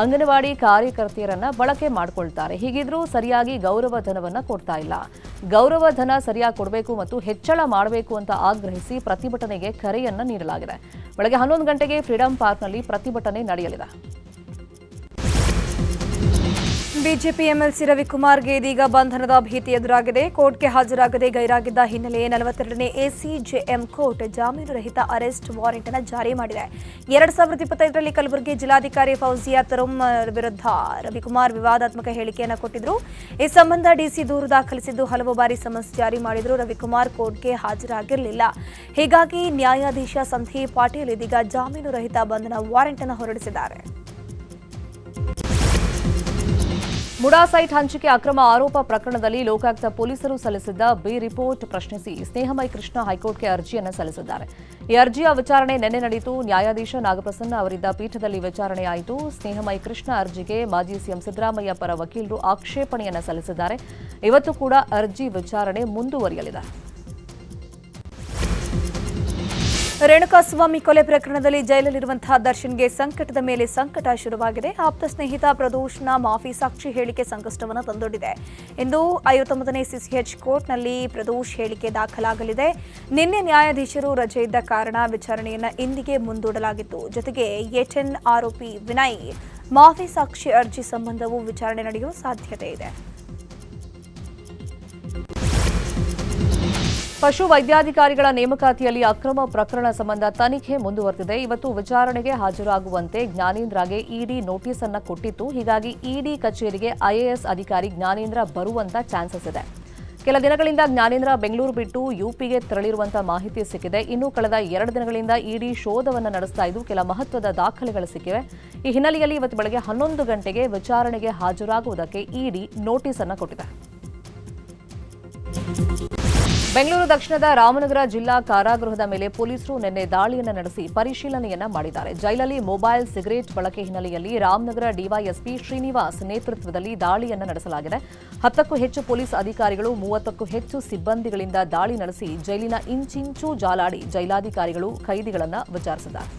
ಅಂಗನವಾಡಿ ಕಾರ್ಯಕರ್ತೆಯರನ್ನ ಬಳಕೆ ಮಾಡಿಕೊಳ್ತಾರೆ. ಹೀಗಿದ್ರೂ ಸರಿಯಾಗಿ ಗೌರವ ಧನವನ್ನ ಕೊಡ್ತಾ ಇಲ್ಲ. ಗೌರವ ಧನ ಸರಿಯಾಗಿ ಕೊಡಬೇಕು ಮತ್ತು ಹೆಚ್ಚಳ ಮಾಡಬೇಕು ಅಂತ ಆಗ್ರಹಿಸಿ ಪ್ರತಿಭಟನೆಗೆ ಕರೆಯನ್ನ ನೀಡಲಾಗಿದೆ. ಬೆಳಗ್ಗೆ 11 ಗಂಟೆಗೆ ಫ್ರೀಡಂ ಪಾರ್ಕ್ನಲ್ಲಿ ಪ್ರತಿಭಟನೆ ನಡೆಯಲಿದೆ. ಬಿಜೆಪಿ ಎಂಎಲ್ಸಿ ರವಿಕುಮಾರ್ಗೆ ಇದೀಗ ಬಂಧನದ ಭೀತಿ ಎದುರಾಗಿದೆ. ಕೋರ್ಟ್ಗೆ ಹಾಜರಾಗದೆ ಗೈರಾಗಿದ್ದ ಹಿನ್ನೆಲೆ 42ನೇ ಎಸಿಜೆಎಂ ಕೋರ್ಟ್ ಜಾಮೀನು ರಹಿತ ಅರೆಸ್ಟ್ ವಾರೆಂಟ್ ಅನ್ನು ಜಾರಿ ಮಾಡಿದೆ. 2025ರಲ್ಲಿ ಕಲಬುರಗಿ ಜಿಲ್ಲಾಧಿಕಾರಿ ಫೌಜಿಯಾ ತರುಮ್ ವಿರುದ್ಧ ರವಿಕುಮಾರ್ ವಿವಾದಾತ್ಮಕ ಹೇಳಿಕೆಯನ್ನು ಕೊಟ್ಟಿದ್ರು. ಈ ಸಂಬಂಧ ಡಿಸಿ ದೂರು ದಾಖಲಿಸಿದ್ದು ಹಲವು ಬಾರಿ ಸಮನ್ಸ್ ಜಾರಿ ಮಾಡಿದ್ರು. ರವಿಕುಮಾರ್ ಕೋರ್ಟ್ಗೆ ಹಾಜರಾಗಿರಲಿಲ್ಲ. ಹೀಗಾಗಿ ನ್ಯಾಯಾಧೀಶ ಸಂದೀಪ್ ಪಾಟೀಲ್ ಇದೀಗ ಜಾಮೀನು ರಹಿತ ಬಂಧನ ವಾರೆಂಟ್ ಅನ್ನು ಹೊರಡಿಸಿದ್ದಾರೆ. ಮುಡಾ ಸೈಟ್ ಹಂಚಿಕೆ ಅಕ್ರಮ ಆರೋಪ ಪ್ರಕರಣದಲ್ಲಿ ಲೋಕಾಯುಕ್ತ ಪೊಲೀಸರು ಸಲ್ಲಿಸಿದ್ದ ಬಿ ರಿಪೋರ್ಟ್ ಪ್ರಶ್ನಿಸಿ ಸ್ನೇಹಮಯಿ ಕೃಷ್ಣ ಹೈಕೋರ್ಟ್ಗೆ ಅರ್ಜಿಯನ್ನು ಸಲ್ಲಿಸಿದ್ದಾರೆ. ಈ ಅರ್ಜಿಯ ವಿಚಾರಣೆ ನಿನ್ನೆ ನಡೆಯಿತು. ನ್ಯಾಯಾಧೀಶ ನಾಗಪ್ರಸನ್ನ ಅವರಿದ್ದ ಪೀಠದಲ್ಲಿ ವಿಚಾರಣೆಯಾಯಿತು. ಸ್ನೇಹಮಯಿ ಕೃಷ್ಣ ಅರ್ಜಿಗೆ ಮಾಜಿ ಸಿಎಂ ಸಿದ್ದರಾಮಯ್ಯ ಪರ ವಕೀಲರು ಆಕ್ಷೇಪಣೆಯನ್ನು ಸಲ್ಲಿಸಿದ್ದಾರೆ. ಇವತ್ತು ಕೂಡ ಅರ್ಜಿ ವಿಚಾರಣೆ ಮುಂದುವರಿಯಲಿದೆ. ರೇಣುಕಾಸ್ವಾಮಿ ಕೊಲೆ ಪ್ರಕರಣದಲ್ಲಿ ಜೈಲಲ್ಲಿರುವಂತಹ ದರ್ಶನ್ಗೆ ಸಂಕಟದ ಮೇಲೆ ಸಂಕಟ ಶುರುವಾಗಿದೆ. ಆಪ್ತ ಸ್ನೇಹಿತ ಪ್ರದೋಷ್ನ ಮಾಫಿ ಸಾಕ್ಷಿ ಹೇಳಿಕೆ ಸಂಕಷ್ಟವನ್ನು ತಂದೊಡ್ಡಿದೆ. ಇಂದು 59ನೇ ಸಿಸಿಎಚ್ ಕೋರ್ಟ್ನಲ್ಲಿ ಪ್ರದೋಷ್ ಹೇಳಿಕೆ ದಾಖಲಾಗಲಿದೆ. ನಿನ್ನೆ ನ್ಯಾಯಾಧೀಶರು ರಜೆ ಇದ್ದ ಕಾರಣ ವಿಚಾರಣೆಯನ್ನು ಇಂದಿಗೆ ಮುಂದೂಡಲಾಗಿತ್ತು. ಜೊತೆಗೆ A10 ಆರೋಪಿ ವಿನಯ್ ಮಾಫಿ ಸಾಕ್ಷಿ ಅರ್ಜಿ ಸಂಬಂಧವೂ ವಿಚಾರಣೆ ನಡೆಯುವ ಸಾಧ್ಯತೆ ಇದೆ. ಪಶು ವೈದ್ಯಾಧಿಕಾರಿಗಳ ನೇಮಕಾತಿಯಲ್ಲಿ ಅಕ್ರಮ ಪ್ರಕರಣ ಸಂಬಂಧ ತನಿಖೆ ಮುಂದುವರೆದಿದೆ. ಇವತ್ತು ವಿಚಾರಣೆಗೆ ಹಾಜರಾಗುವಂತೆ ಜ್ಞಾನೇಂದ್ರಗೆ ಇಡಿ ನೋಟಿಸ್ ಅನ್ನು ಕೊಟ್ಟಿತ್ತು. ಹೀಗಾಗಿ ಇಡಿ ಕಚೇರಿಗೆ ಐಎಎಸ್ ಅಧಿಕಾರಿ ಜ್ಞಾನೇಂದ್ರ ಬರುವಂತ ಚಾನ್ಸಸ್ ಇದೆ. ಕೆಲ ದಿನಗಳಿಂದ ಜ್ಞಾನೇಂದ್ರ ಬೆಂಗಳೂರು ಬಿಟ್ಟು ಯುಪಿಗೆ ತೆರಳಿರುವಂತಹ ಮಾಹಿತಿ ಸಿಕ್ಕಿದೆ. ಇನ್ನು ಕಳೆದ 2 ದಿನಗಳಿಂದ ಇಡಿ ಶೋಧವನ್ನು ನಡೆಸ್ತಾ ಇದ್ದು ಕೆಲ ಮಹತ್ವದ ದಾಖಲೆಗಳು ಸಿಕ್ಕಿವೆ. ಈ ಹಿನ್ನೆಲೆಯಲ್ಲಿ ಇವತ್ತು ಬೆಳಗ್ಗೆ 11 ಗಂಟೆಗೆ ವಿಚಾರಣೆಗೆ ಹಾಜರಾಗುವುದಕ್ಕೆ ಇಡಿ ನೋಟಿಸ್ ಅನ್ನು ಕೊಟ್ಟಿದೆ. ಬೆಂಗಳೂರು ದಕ್ಷಿಣದ ರಾಮನಗರ ಜಿಲ್ಲಾ ಕಾರಾಗೃಹದ ಮೇಲೆ ಪೊಲೀಸರು ನಿನ್ನೆ ದಾಳಿಯನ್ನು ನಡೆಸಿ ಪರಿಶೀಲನೆಯನ್ನ ಮಾಡಿದ್ದಾರೆ. ಜೈಲಲ್ಲಿ ಮೊಬೈಲ್, ಸಿಗರೇಟ್ ಬಳಕೆ ಹಿನ್ನೆಲೆಯಲ್ಲಿ ರಾಮನಗರ ಡಿವೈಎಸ್ಪಿ ಶ್ರೀನಿವಾಸ್ ನೇತೃತ್ವದಲ್ಲಿ ದಾಳಿಯನ್ನು ನಡೆಸಲಾಗಿದೆ. 10ಕ್ಕೂ ಹೆಚ್ಚು ಪೊಲೀಸ್ ಅಧಿಕಾರಿಗಳು, 30ಕ್ಕೂ ಹೆಚ್ಚು ಸಿಬ್ಬಂದಿಗಳಿಂದ ದಾಳಿ ನಡೆಸಿ ಜೈಲಿನ ಇಂಚಿಂಚೂ ಜಾಲಾಡಿ ಜೈಲಾಧಿಕಾರಿಗಳು ಕೈದಿಗಳನ್ನು ವಿಚಾರಿಸಿದ್ದಾರೆ.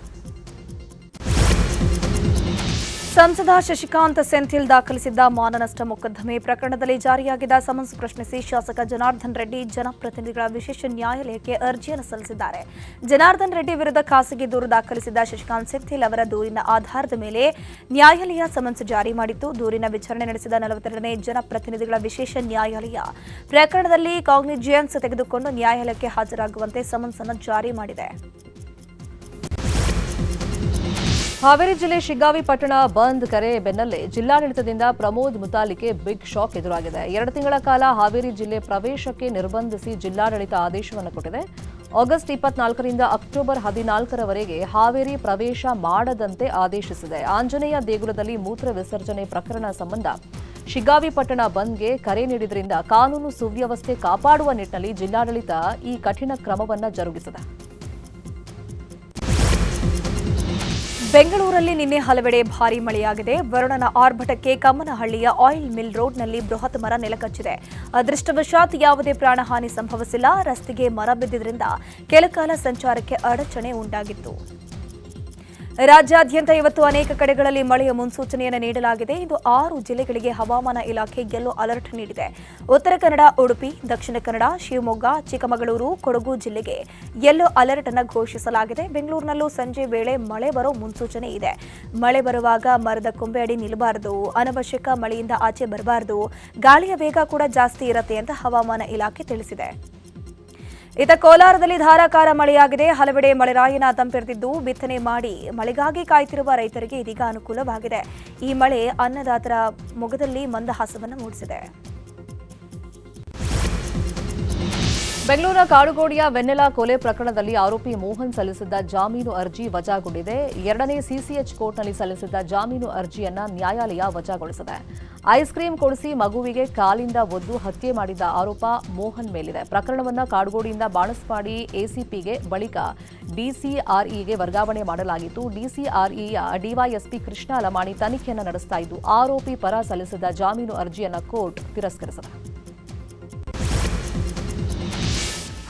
ಸಂಸದ ಶಶಿಕಾಂತ್ ಸೆಂಥಿಲ್ ದಾಖಲಿಸಿದ್ದ ಮಾನನಷ್ಟ ಮೊಕದ್ದಮೆ ಪ್ರಕರಣದಲ್ಲಿ ಜಾರಿಯಾಗಿದ್ದ ಸಮನ್ಸ್ ಪ್ರಶ್ನಿಸಿ ಶಾಸಕ ಜನಾರ್ದನ್ ರೆಡ್ಡಿ ಜನಪ್ರತಿನಿಧಿಗಳ ವಿಶೇಷ ನ್ಯಾಯಾಲಯಕ್ಕೆ ಅರ್ಜಿಯನ್ನು ಸಲ್ಲಿಸಿದ್ದಾರೆ. ಜನಾರ್ದನ್ ರೆಡ್ಡಿ ವಿರುದ್ಧ ಖಾಸಗಿ ದೂರು ದಾಖಲಿಸಿದ್ದ ಶಶಿಕಾಂತ್ ಸೆಂಥಿಲ್ ಅವರ ದೂರಿನ ಆಧಾರದ ಮೇಲೆ ನ್ಯಾಯಾಲಯ ಸಮನ್ಸ್ ಜಾರಿ ಮಾಡಿತ್ತು. ದೂರಿನ ವಿಚಾರಣೆ ನಡೆಸಿದ 42ನೇ ಜನಪ್ರತಿನಿಧಿಗಳ ವಿಶೇಷ ನ್ಯಾಯಾಲಯ ಪ್ರಕರಣದಲ್ಲಿ ಕಾಗ್ನಿಜೆನ್ಸ್ ತೆಗೆದುಕೊಂಡು ನ್ಯಾಯಾಲಯಕ್ಕೆ ಹಾಜರಾಗುವಂತೆ ಸಮನ್ಸ್ ಅನ್ನು ಜಾರಿ ಮಾಡಿದೆ. ಹಾವೇರಿ ಜಿಲ್ಲೆ ಶಿಗ್ಗಾವಿ ಪಟ್ಟಣ ಬಂದ್ ಕರೆ ಬೆನ್ನಲ್ಲೇ ಜಿಲ್ಲಾಡಳಿತದಿಂದ ಪ್ರಮೋದ್ ಮುತಾಲಿಕ್ಗೆ ಬಿಗ್ ಶಾಕ್ ಎದುರಾಗಿದೆ. 2 ತಿಂಗಳ ಕಾಲ ಹಾವೇರಿ ಜಿಲ್ಲೆ ಪ್ರವೇಶಕ್ಕೆ ನಿರ್ಬಂಧಿಸಿ ಜಿಲ್ಲಾಡಳಿತ ಆದೇಶವನ್ನು ಕೊಟ್ಟಿದೆ. ಆಗಸ್ಟ್ 24ರಿಂದ ಅಕ್ಟೋಬರ್ 14ರವರೆಗೆ ಹಾವೇರಿ ಪ್ರವೇಶ ಮಾಡದಂತೆ ಆದೇಶಿಸಿದೆ. ಆಂಜನೇಯ ದೇಗುಲದಲ್ಲಿ ಮೂತ್ರ ವಿಸರ್ಜನೆ ಪ್ರಕರಣ ಸಂಬಂಧ ಶಿಗ್ಗಾವಿ ಪಟ್ಟಣ ಬಂದ್ಗೆ ಕರೆ ನೀಡಿದ್ರಿಂದ ಕಾನೂನು ಸುವ್ಯವಸ್ಥೆ ಕಾಪಾಡುವ ನಿಟ್ಟಿನಲ್ಲಿ ಜಿಲ್ಲಾಡಳಿತ ಈ ಕಠಿಣ ಕ್ರಮವನ್ನು ಜರುಗಿಸಿದೆ. ಬೆಂಗಳೂರಲ್ಲಿ ನಿನ್ನೆ ಹಲವೆಡೆ ಭಾರೀ ಮಳೆಯಾಗಿದೆ. ವರುಣನ ಆರ್ಭಟಕ್ಕೆ ಕಮ್ಮನಹಳ್ಳಿಯ ಆಯಿಲ್ ಮಿಲ್ ರೋಡ್ನಲ್ಲಿ ಬೃಹತ್ ಮರ ನೆಲಕಚ್ಚಿದೆ. ಅದೃಷ್ಟವಶಾತ್ ಯಾವುದೇ ಪ್ರಾಣಹಾನಿ ಸಂಭವಿಸಿಲ್ಲ. ರಸ್ತೆಗೆ ಮರ ಬಿದ್ದಿದ್ದರಿಂದ ಕೆಲಕಾಲ ಸಂಚಾರಕ್ಕೆ ಅಡಚಣೆ ಉಂಟಾಗಿತ್ತು. ರಾಜ್ಯಾದ್ಯಂತ ಇವತ್ತು ಅನೇಕ ಕಡೆಗಳಲ್ಲಿ ಮಳೆಯ ಮುನ್ಸೂಚನೆಯನ್ನು ನೀಡಲಾಗಿದೆ. ಇದು 6 ಜಿಲ್ಲೆಗಳಿಗೆ ಹವಾಮಾನ ಇಲಾಖೆ ಯೆಲ್ಲೋ ಅಲರ್ಟ್ ನೀಡಿದೆ. ಉತ್ತರ ಕನ್ನಡ, ಉಡುಪಿ, ದಕ್ಷಿಣ ಕನ್ನಡ, ಶಿವಮೊಗ್ಗ, ಚಿಕ್ಕಮಗಳೂರು, ಕೊಡಗು ಜಿಲ್ಲೆಗೆ ಯೆಲ್ಲೋ ಅಲರ್ಟ್ ಅನ್ನು ಘೋಷಿಸಲಾಗಿದೆ. ಬೆಂಗಳೂರಿನಲ್ಲೂ ಸಂಜೆ ವೇಳೆ ಮಳೆ ಬರೋ ಮುನ್ಸೂಚನೆ ಇದೆ. ಮಳೆ ಬರುವಾಗ ಮರದ ಕೊಂಬೆ ಅಡಿ ನಿಲ್ಲಬಾರದು, ಅನವಶ್ಯಕ ಮಳೆಯಿಂದ ಆಚೆ ಬರಬಾರದು, ಗಾಳಿಯ ವೇಗ ಕೂಡ ಜಾಸ್ತಿ ಇರುತ್ತೆ ಅಂತ ಹವಾಮಾನ ಇಲಾಖೆ ತಿಳಿಸಿದೆ. ಇತ್ತ ಕೋಲಾರದಲ್ಲಿ ಧಾರಾಕಾರ ಮಳೆಯಾಗಿದೆ. ಹಲವೆಡೆ ಮಳೆರಾಯನ ತಂಪೆರೆದಿದ್ದು ಬಿತ್ತನೆ ಮಾಡಿ ಮಳೆಗಾಗಿ ಕಾಯ್ತಿರುವ ರೈತರಿಗೆ ಇದೀಗ ಅನುಕೂಲವಾಗಿದೆ. ಈ ಮಳೆ ಅನ್ನದಾತರ ಮೊಗದಲ್ಲಿ ಮಂದಹಾಸವನ್ನು ಮೂಡಿಸಿದೆ. ಬೆಂಗಳೂರಿನ ಕಾಡುಗೋಡಿಯ ವೆನ್ನೆಲಾ ಕೊಲೆ ಪ್ರಕರಣದಲ್ಲಿ ಆರೋಪಿ ಮೋಹನ್ ಸಲ್ಲಿಸಿದ್ದ ಜಾಮೀನು ಅರ್ಜಿ ವಜಾಗೊಂಡಿದೆ. 2ನೇ ಸಿಸಿಎಚ್ ಕೋರ್ಟ್ನಲ್ಲಿ ಸಲ್ಲಿಸಿದ್ದ ಜಾಮೀನು ಅರ್ಜಿಯನ್ನ ನ್ಯಾಯಾಲಯ ವಜಾಗೊಳಿಸಿದೆ. ಐಸ್ ಕ್ರೀಂ ಕೊಡಿಸಿ ಮಗುವಿಗೆ ಕಾಲಿಂದ ಒದ್ದು ಹತ್ಯೆ ಮಾಡಿದ್ದ ಆರೋಪ ಮೋಹನ್ ಮೇಲಿದೆ. ಪ್ರಕರಣವನ್ನು ಕಾಡುಗೋಡಿಯಿಂದ ಬಾಣಸ್ವಾಡಿ ಎಸಿಪಿಗೆ ಬಳಿಕ ಡಿಸಿಆರ್ಇಗೆ ವರ್ಗಾವಣೆ ಮಾಡಲಾಗಿತ್ತು. ಡಿಸಿಆರ್ಇಯ ಡಿವೈಎಸ್ಪಿ ಕೃಷ್ಣ ಲಮಾಣಿ ತನಿಖೆಯನ್ನು ನಡೆಸ್ತಾ ಇದ್ದು ಆರೋಪಿ ಪರ ಸಲ್ಲಿಸಿದ್ದ ಜಾಮೀನು ಅರ್ಜಿಯನ್ನು ಕೋರ್ಟ್ ತಿರಸ್ಕರಿಸಿದೆ.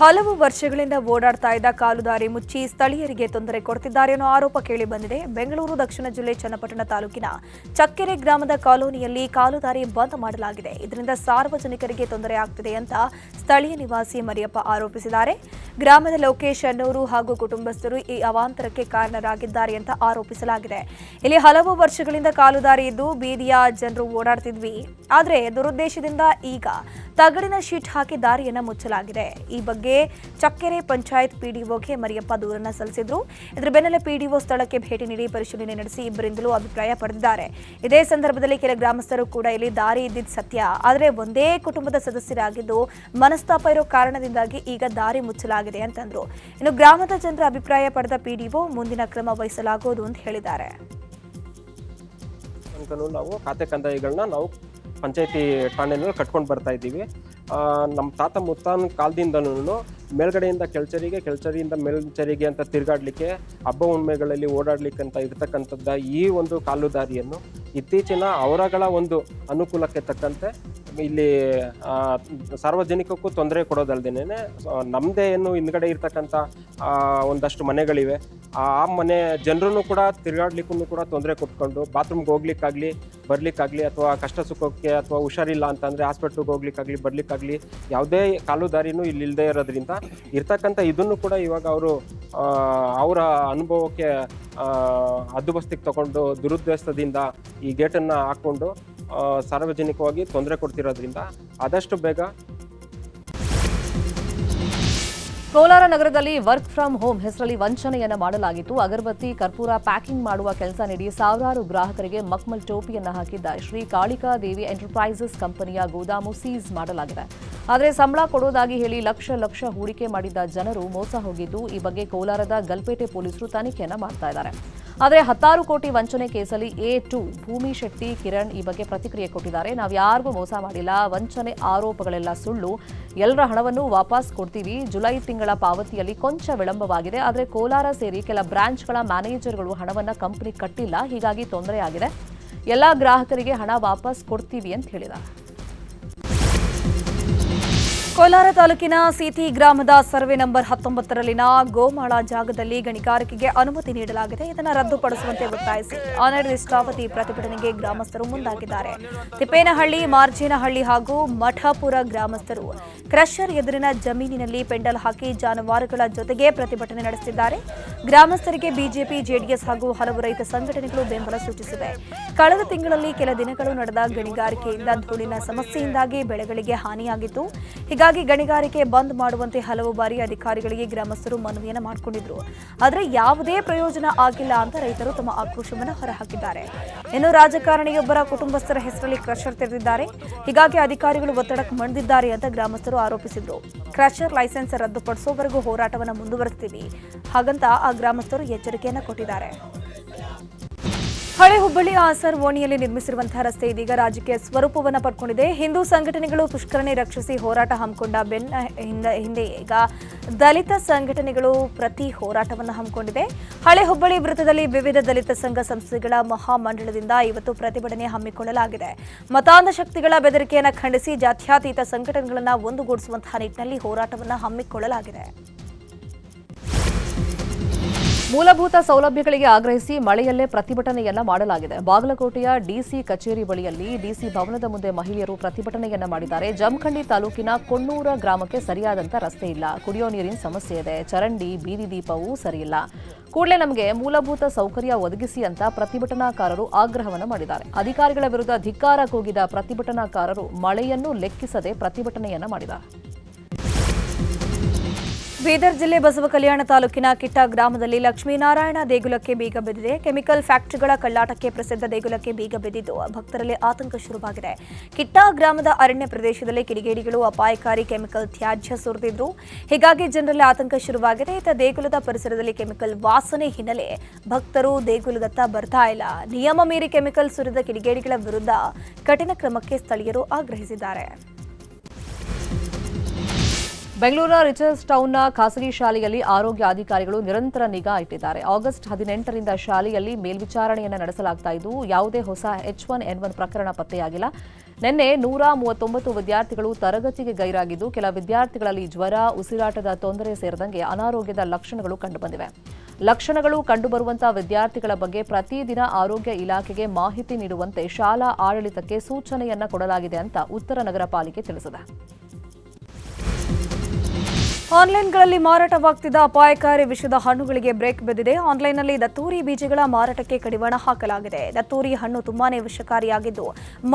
ಹಲವು ವರ್ಷಗಳಿಂದ ಓಡಾಡ್ತಾ ಇದ್ದ ಕಾಲುದಾರಿ ಮುಚ್ಚಿ ಸ್ಥಳೀಯರಿಗೆ ತೊಂದರೆ ಕೊಡುತ್ತಿದ್ದಾರೆ ಅನ್ನೋ ಆರೋಪ ಕೇಳಿಬಂದಿದೆ. ಬೆಂಗಳೂರು ದಕ್ಷಿಣ ಜಿಲ್ಲೆ ಚನ್ನಪಟ್ಟಣ ತಾಲೂಕಿನ ಚಕ್ಕೆರೆ ಗ್ರಾಮದ ಕಾಲೋನಿಯಲ್ಲಿ ಕಾಲುದಾರಿ ಬಂದ್ ಮಾಡಲಾಗಿದೆ. ಇದರಿಂದ ಸಾರ್ವಜನಿಕರಿಗೆ ತೊಂದರೆ ಆಗ್ತಿದೆ ಅಂತ ಸ್ಥಳೀಯ ನಿವಾಸಿ ಮರಿಯಪ್ಪ ಆರೋಪಿಸಿದ್ದಾರೆ. ಗ್ರಾಮದ ಲೋಕೇಶ್ ಅನ್ನೋರು ಹಾಗೂ ಕುಟುಂಬಸ್ಥರು ಈ ಅವಾಂತರಕ್ಕೆ ಕಾರಣರಾಗಿದ್ದಾರೆ ಅಂತ ಆರೋಪಿಸಲಾಗಿದೆ. ಇಲ್ಲಿ ಹಲವು ವರ್ಷಗಳಿಂದ ಕಾಲುದಾರಿ ಇದ್ದು ಬೀದಿಯ ಜನರು ಓಡಾಡ್ತಿದ್ವಿ. ಆದರೆ ದುರುದ್ದೇಶದಿಂದ ಈಗ ತಗಡಿನ ಶೀಟ್ ಹಾಕಿ ದಾರಿಯನ್ನು ಮುಚ್ಚಲಾಗಿದೆ. ಈ ಬಗ್ಗೆ ಚಕ್ಕೆರೆ ಪಂಚಾಯತ್ ಪಿಡಿಒಗೆ ಮರಿಯಪ್ಪ ದೂರನ್ನ ಸಲ್ಲಿಸಿದ್ರು. ಇದರ ಬೆನ್ನಲ್ಲೇ ಪಿಡಿಒ ಸ್ಥಳಕ್ಕೆ ಭೇಟಿ ನೀಡಿ ಪರಿಶೀಲನೆ ನಡೆಸಿ ಇಬ್ಬರಿಂದಲೂ ಅಭಿಪ್ರಾಯ ಪಡೆದಿದ್ದಾರೆ. ಇದೇ ಸಂದರ್ಭದಲ್ಲಿ ಕೆಲ ಗ್ರಾಮಸ್ಥರು ಕೂಡ ಇಲ್ಲಿ ದಾರಿ ಇದ್ದಿದ್ದು ಸತ್ಯ, ಆದರೆ ಒಂದೇ ಕುಟುಂಬದ ಸದಸ್ಯರಾಗಿದ್ದು ಮನಸ್ತಾಪ ಇರೋ ಕಾರಣದಿಂದಾಗಿ ಈಗ ದಾರಿ ಮುಚ್ಚಲಾಗಿದೆ ಅಂತಂದ್ರು. ಇನ್ನು ಗ್ರಾಮದ ಜನರ ಅಭಿಪ್ರಾಯ ಪಡೆದ ಪಿಡಿಒ ಮುಂದಿನ ಕ್ರಮ ವಹಿಸಲಾಗುವುದು ಅಂತ ಹೇಳಿದ್ದಾರೆ. ನಾವು ಖಾತೆ ಕಂದಾಯಗಳನ್ನ ನಾವು ಪಂಚಾಯತಿ ಠಾಣೆಯಲ್ಲಿ ಕಟ್ಕೊಂಡು ಬರ್ತಾ ಇದ್ದೀವಿ. ನಮ್ಮ ತಾತ ಮುತ್ತಾನ ಕಾಲದಿಂದನೂ ಮೇಲ್ಗಡೆಯಿಂದ ಕೆಳಚರಿಯಿಂದ ಮೇಲ್ಚರಿಗೆ ಅಂತ ತಿರುಗಾಡಲಿಕ್ಕೆ, ಹಬ್ಬ ಹುಣ್ಮೆಗಳಲ್ಲಿ ಓಡಾಡ್ಲಿಕ್ಕೆ ಅಂತ ಇರ್ತಕ್ಕಂಥದ್ದ ಈ ಒಂದು ಕಾಲುದಾರಿಯನ್ನು ಇತ್ತೀಚಿನ ಅವರಗಳ ಒಂದು ಅನುಕೂಲಕ್ಕೆ ತಕ್ಕಂತೆ ಇಲ್ಲಿ ಸಾರ್ವಜನಿಕಕ್ಕೂ ತೊಂದರೆ ಕೊಡೋದಲ್ದೇನೆ ನಮ್ಮದೇ ಏನು ಹಿಂದ್ಗಡೆ ಇರ್ತಕ್ಕಂಥ ಒಂದಷ್ಟು ಮನೆಗಳಿವೆ. ಆ ಮನೆ ಜನರೂ ಕೂಡ ತಿರುಗಾಡ್ಲಿಕ್ಕೂ ಕೂಡ ತೊಂದರೆ ಕೊಟ್ಕೊಂಡು ಬಾತ್ರೂಮ್ಗೆ ಹೋಗ್ಲಿಕ್ಕಾಗಲಿ ಬರ್ಲಿಕ್ಕಾಗಲಿ ಅಥವಾ ಕಷ್ಟ ಸುಖಕ್ಕೆ ಅಥವಾ ಹುಷಾರಿಲ್ಲ ಅಂತಂದರೆ ಹಾಸ್ಪಿಟ್ಲಿಗೆ ಹೋಗ್ಲಿಕ್ಕಾಗಲಿ ಬರ್ಲಿಕ್ಕಾಗಲಿ ಯಾವುದೇ ಕಾಲುದಾರಿನೂ ಇಲ್ಲಿ ಇಲ್ಲದೆ ಇರೋದ್ರಿಂದ ಇರ್ತಕ್ಕಂಥ ಇದನ್ನು ಕೂಡ ಇವಾಗ ಅವರು ಅವರ ಅನುಭವಕ್ಕೆ ಹದ್ದುಬಸ್ತಿಗೆ ತಗೊಂಡು ದುರುದ್ದೇಶದಿಂದ ಈ ಗೇಟನ್ನು ಹಾಕ್ಕೊಂಡು ಸಾರ್ವಜನಿಕವಾಗಿ ತೊಂದರೆ ಕೊಡ್ತಿರೋದ್ರಿಂದ ಆದಷ್ಟು ಬೇಗ. ಕೋಲಾರ ನಗರದಲ್ಲಿ ವರ್ಕ್ ಫ್ರಮ್ ಹೋಮ್ ಹೆಸರಲ್ಲಿ ವಂಚನೆಯನ್ನ ಮಾಡಲಾಗಿತ್ತು. ಅಗರಬತ್ತಿ, ಕರ್ಪೂರ ಪ್ಯಾಕಿಂಗ್ ಮಾಡುವ ಕೆಲಸ ನೀಡಿ ಸಾವಿರಾರು ಗ್ರಾಹಕರಿಗೆ ಮಕ್ಮಲ್ ಟೋಪಿಯನ್ನ ಹಾಕಿದ್ದ ಶ್ರೀ ಕಾಳಿಕಾ ದೇವಿ ಎಂಟರ್ಪ್ರೈಸಸ್ ಕಂಪನಿಯ ಗೋದಾಮು ಸೀಸ್ ಮಾಡಲಾಗಿದೆ. ಆದರೆ ಸಂಬಳ ಕೊಡೋದಾಗಿ ಹೇಳಿ ಲಕ್ಷ ಹೂಡಿಕೆ ಮಾಡಿದ್ದ ಜನರು ಮೋಸ ಹೋಗಿದ್ದು, ಈ ಬಗ್ಗೆ ಕೋಲಾರದ ಗಲ್ಪೇಟೆ ಪೊಲೀಸರು ತನಿಖೆಯನ್ನ ಮಾಡ್ತಾ ಇದ್ದಾರೆ. ಆದರೆ 10 ಕೋಟಿ ವಂಚನೆ ಕೇಸಲ್ಲಿ A2 ಭೂಮಿ ಶೆಟ್ಟಿ ಕಿರಣ್ ಈ ಬಗ್ಗೆ ಪ್ರತಿಕ್ರಿಯೆ ಕೊಟ್ಟಿದ್ದಾರೆ. ನಾವು ಯಾರಿಗೂ ಮೋಸ ಮಾಡಿಲ್ಲ, ವಂಚನೆ ಆರೋಪಗಳೆಲ್ಲ ಸುಳ್ಳು, ಎಲ್ಲರ ಹಣವನ್ನು ವಾಪಸ್ ಕೊಡ್ತೀವಿ. ಜುಲೈ ತಿಂಗಳ ಪಾವತಿಯಲ್ಲಿ ಕೊಂಚ ವಿಳಂಬವಾಗಿದೆ. ಆದರೆ ಕೋಲಾರ ಸೇರಿ ಕೆಲ ಬ್ರಾಂಚ್ಗಳ ಮ್ಯಾನೇಜರ್ಗಳು ಹಣವನ್ನು ಕಂಪನಿ ಕಟ್ಟಿಲ್ಲ, ಹೀಗಾಗಿ ತೊಂದರೆಯಾಗಿದೆ. ಎಲ್ಲ ಗ್ರಾಹಕರಿಗೆ ಹಣ ವಾಪಸ್ ಕೊಡ್ತೀವಿ ಅಂತ ಹೇಳಿದ್ದಾರೆ. ಕೋಲಾರ ತಾಲೂಕಿನ ಸೀತಿ ಗ್ರಾಮದ ಸರ್ವೆ ನಂಬರ್ 19ರಲ್ಲಿನ ಗೋಮಾಳ ಜಾಗದಲ್ಲಿ ಗಣಿಗಾರಿಕೆಗೆ ಅನುಮತಿ ನೀಡಲಾಗಿದೆ. ಇದನ್ನು ರದ್ದುಪಡಿಸುವಂತೆ ಒತ್ತಾಯಿಸಿ ಅನಿರ್ದಿಷ್ಟಾವಧಿ ಪ್ರತಿಭಟನೆಗೆ ಗ್ರಾಮಸ್ಥರು ಮುಂದಾಗಿದ್ದಾರೆ. ತಿಪ್ಪೇನಹಳ್ಳಿ, ಮಾರ್ಜೇನಹಳ್ಳಿ ಹಾಗೂ ಮಠಪುರ ಗ್ರಾಮಸ್ಥರು ಕ್ರಷರ್ ಎದುರಿನ ಜಮೀನಿನಲ್ಲಿ ಪೆಂಡಲ್ ಹಾಕಿ ಜಾನುವಾರುಗಳ ಜೊತೆಗೆ ಪ್ರತಿಭಟನೆ ನಡೆಸಿದ್ದಾರೆ. ಗ್ರಾಮಸ್ಥರಿಗೆ ಬಿಜೆಪಿ, ಜೆಡಿಎಸ್ ಹಾಗೂ ಹಲವು ರೈತ ಸಂಘಟನೆಗಳು ಬೆಂಬಲ ಸೂಚಿಸಿವೆ. ಕಳೆದ ತಿಂಗಳಲ್ಲಿ ಕೆಲ ದಿನಗಳು ನಡೆದ ಗಣಿಗಾರಿಕೆಯಿಂದ ಧೂಳಿನ ಸಮಸ್ಯೆಯಿಂದಾಗಿ ಬೆಳೆಗಳಿಗೆ ಹಾನಿಯಾಗಿತ್ತು. ಹೀಗಾಗಿ ಗಣಿಗಾರಿಕೆ ಬಂದ್ ಮಾಡುವಂತೆ ಹಲವು ಬಾರಿ ಅಧಿಕಾರಿಗಳಿಗೆ ಗ್ರಾಮಸ್ಥರು ಮನವಿಯನ್ನು ಮಾಡಿಕೊಂಡಿದ್ರು. ಆದರೆ ಯಾವುದೇ ಪ್ರಯೋಜನ ಆಗಿಲ್ಲ ಅಂತ ರೈತರು ತಮ್ಮ ಆಕ್ರೋಶವನ್ನು ಹೊರಹಾಕಿದ್ದಾರೆ. ಇನ್ನು ರಾಜಕಾರಣಿಯೊಬ್ಬರ ಕುಟುಂಬಸ್ಥರ ಹೆಸರಲ್ಲಿ ಕ್ರಷರ್ ತೆರೆದಿದ್ದಾರೆ. ಹೀಗಾಗಿ ಅಧಿಕಾರಿಗಳು ಒತ್ತಡಕ್ಕೆ ಮಣಿದಿದ್ದಾರೆ ಅಂತ ಗ್ರಾಮಸ್ಥರು ಆರೋಪಿಸಿದ್ರು. ಕ್ರಷರ್ ಲೈಸೆನ್ಸ್ ರದ್ದುಪಡಿಸುವವರೆಗೂ ಹೋರಾಟವನ್ನು ಮುಂದುವರಿಸ್ತೀವಿ ಹಾಗಂತ ಆ ಗ್ರಾಮಸ್ಥರು ಎಚ್ಚರಿಕೆಯನ್ನು ಕೊಟ್ಟಿದ್ದಾರೆ. ಹಳೆ ಹುಬ್ಬಳ್ಳಿ ಆಸರ್ ಓಣಿಯಲ್ಲಿ ನಿರ್ಮಿಸಿರುವಂತಹ ರಸ್ತೆ ಇದೀಗ ರಾಜಕೀಯ ಸ್ವರೂಪವನ್ನು ಪಡ್ಕೊಂಡಿದೆ. ಹಿಂದೂ ಸಂಘಟನೆಗಳು ಪುಷ್ಕರಣಿ ರಕ್ಷಿಸಿ ಹೋರಾಟ ಹಮ್ಮಿಕೊಂಡ ಹಿಂದೆ ಈಗ ದಲಿತ ಸಂಘಟನೆಗಳು ಪ್ರತಿ ಹೋರಾಟವನ್ನು ಹಮ್ಮಿಕೊಂಡಿದೆ. ಹಳೆ ಹುಬ್ಬಳ್ಳಿ ವೃತ್ತದಲ್ಲಿ ವಿವಿಧ ದಲಿತ ಸಂಘ ಸಂಸ್ಥೆಗಳ ಮಹಾಮಂಡಳದಿಂದ ಇವತ್ತು ಪ್ರತಿಭಟನೆ ಹಮ್ಮಿಕೊಳ್ಳಲಾಗಿದೆ. ಮತಾಂಧ ಶಕ್ತಿಗಳ ಬೆದರಿಕೆಯನ್ನು ಖಂಡಿಸಿ ಜಾತ್ಯತೀತ ಸಂಘಟನೆಗಳನ್ನು ಒಂದುಗೂಡಿಸುವಂತಹ ನಿಟ್ಟಿನಲ್ಲಿ ಹೋರಾಟವನ್ನು ಹಮ್ಮಿಕೊಳ್ಳಲಾಗಿದೆ. ಮೂಲಭೂತ ಸೌಲಭ್ಯಗಳಿಗೆ ಆಗ್ರಹಿಸಿ ಮಳೆಯಲ್ಲೇ ಪ್ರತಿಭಟನೆಯನ್ನ ಮಾಡಲಾಗಿದೆ. ಬಾಗಲಕೋಟೆಯ ಡಿಸಿ ಕಚೇರಿ ಬಳಿಯಲ್ಲಿ ಡಿಸಿ ಭವನದ ಮುಂದೆ ಮಹಿಳೆಯರು ಪ್ರತಿಭಟನೆಯನ್ನ ಮಾಡಿದ್ದಾರೆ. ಜಮಖಂಡಿ ತಾಲೂಕಿನ ಕೊಣ್ಣೂರ ಗ್ರಾಮಕ್ಕೆ ಸರಿಯಾದಂತ ರಸ್ತೆ ಇಲ್ಲ, ಕುಡಿಯೋ ನೀರಿನ ಸಮಸ್ಯೆ ಇದೆ, ಚರಂಡಿ ಬೀದಿ ದೀಪವೂ ಸರಿಯಿಲ್ಲ, ಕೂಡಲೇ ನಮಗೆ ಮೂಲಭೂತ ಸೌಕರ್ಯ ಒದಗಿಸಿ ಅಂತ ಪ್ರತಿಭಟನಾಕಾರರು ಆಗ್ರಹವನ್ನು ಮಾಡಿದ್ದಾರೆ. ಅಧಿಕಾರಿಗಳ ವಿರುದ್ಧ ಧಿಕ್ಕಾರ ಕೂಗಿದ ಪ್ರತಿಭಟನಾಕಾರರು ಮಳೆಯನ್ನು ಲೆಕ್ಕಿಸದೆ ಪ್ರತಿಭಟನೆಯನ್ನ ಮಾಡಿದ್ದಾರೆ. ಬೀದರ್ ಜಿಲ್ಲೆ ಬಸವ ಕಲ್ಯಾಣ ತಾಲೂಕಿನ ಕಿಟ್ಟ ಗ್ರಾಮದಲ್ಲಿ ಲಕ್ಷ್ಮೀನಾರಾಯಣ ದೇಗುಲಕ್ಕೆ ಬೀಗ ಬಿದ್ದಿದೆ. ಕೆಮಿಕಲ್ ಫ್ಯಾಕ್ಟರಿಗಳ ಕಳ್ಳಾಟಕ್ಕೆ ಪ್ರಸಿದ್ಧ ದೇಗುಲಕ್ಕೆ ಬೀಗ ಬಿದ್ದಿದ್ದು ಭಕ್ತರಲ್ಲಿ ಆತಂಕ ಶುರುವಾಗಿದೆ. ಕಿಟ್ಟ ಗ್ರಾಮದ ಅರಣ್ಯ ಪ್ರದೇಶದಲ್ಲಿ ಕಿಡಿಗೇಡಿಗಳು ಅಪಾಯಕಾರಿ ಕೆಮಿಕಲ್ ತ್ಯಾಜ್ಯ ಸುರಿದಿದ್ರು. ಹೀಗಾಗಿ ಜನರಲ್ಲಿ ಆತಂಕ ಶುರುವಾಗಿದೆ. ಇತ್ತ ದೇಗುಲದ ಪರಿಸರದಲ್ಲಿ ಕೆಮಿಕಲ್ ವಾಸನೆ ಹಿನ್ನೆಲೆ ಭಕ್ತರು ದೇಗುಲದತ್ತ ಬರ್ತಾ ಇಲ್ಲ. ನಿಯಮ ಮೀರಿ ಕೆಮಿಕಲ್ ಸುರಿದ ಕಿಡಿಗೇಡಿಗಳ ವಿರುದ್ಧ ಕಠಿಣ ಕ್ರಮಕ್ಕೆ ಸ್ಥಳೀಯರು ಆಗ್ರಹಿಸಿದ್ದಾರೆ. ಬೆಂಗಳೂರಿನ ರಿಚರ್ಸ್ ಟೌನ್ನ ಖಾಸಗಿ ಶಾಲೆಯಲ್ಲಿ ಆರೋಗ್ಯ ಅಧಿಕಾರಿಗಳು ನಿರಂತರ ನಿಗಾ ಇಟ್ಟಿದ್ದಾರೆ. ಆಗಸ್ಟ್ 18ರಿಂದ ಶಾಲೆಯಲ್ಲಿ ಮೇಲ್ವಿಚಾರಣೆಯನ್ನು ನಡೆಸಲಾಗ್ತಾ ಇದ್ದು ಯಾವುದೇ ಹೊಸ H1N1 ಪ್ರಕರಣ ಪತ್ತೆಯಾಗಿಲ್ಲ. ನಿನ್ನೆ 139 ವಿದ್ಯಾರ್ಥಿಗಳು ತರಗತಿಗೆ ಗೈರಾಗಿದ್ದು ಕೆಲ ವಿದ್ಯಾರ್ಥಿಗಳಲ್ಲಿ ಜ್ವರ, ಉಸಿರಾಟದ ತೊಂದರೆ ಸೇರಿದಂತೆ ಅನಾರೋಗ್ಯದ ಲಕ್ಷಣಗಳು ಕಂಡುಬಂದಿವೆ. ಲಕ್ಷಣಗಳು ಕಂಡುಬರುವಂತಹ ವಿದ್ಯಾರ್ಥಿಗಳ ಬಗ್ಗೆ ಪ್ರತಿದಿನ ಆರೋಗ್ಯ ಇಲಾಖೆಗೆ ಮಾಹಿತಿ ನೀಡುವಂತೆ ಶಾಲಾ ಆಡಳಿತಕ್ಕೆ ಸೂಚನೆಯನ್ನ ಕೊಡಲಾಗಿದೆ ಅಂತ ಉತ್ತರ ನಗರ ಪಾಲಿಕೆ ತಿಳಿಸಿದೆ. ಆನ್ಲೈನ್ಗಳಲ್ಲಿ ಮಾರಾಟವಾಗ್ತಿದ್ದ ಅಪಾಯಕಾರಿ ವಿಷದ ಹಣ್ಣುಗಳಿಗೆ ಬ್ರೇಕ್ ಬಿದ್ದಿದೆ. ಆನ್ಲೈನ್ನಲ್ಲಿ ದತ್ತೂರಿ ಬೀಜಗಳ ಮಾರಾಟಕ್ಕೆ ಕಡಿವಾಣ ಹಾಕಲಾಗಿದೆ. ದತ್ತೂರಿ ಹಣ್ಣು ತುಂಬಾನೇ ವಿಷಕಾರಿಯಾಗಿದ್ದು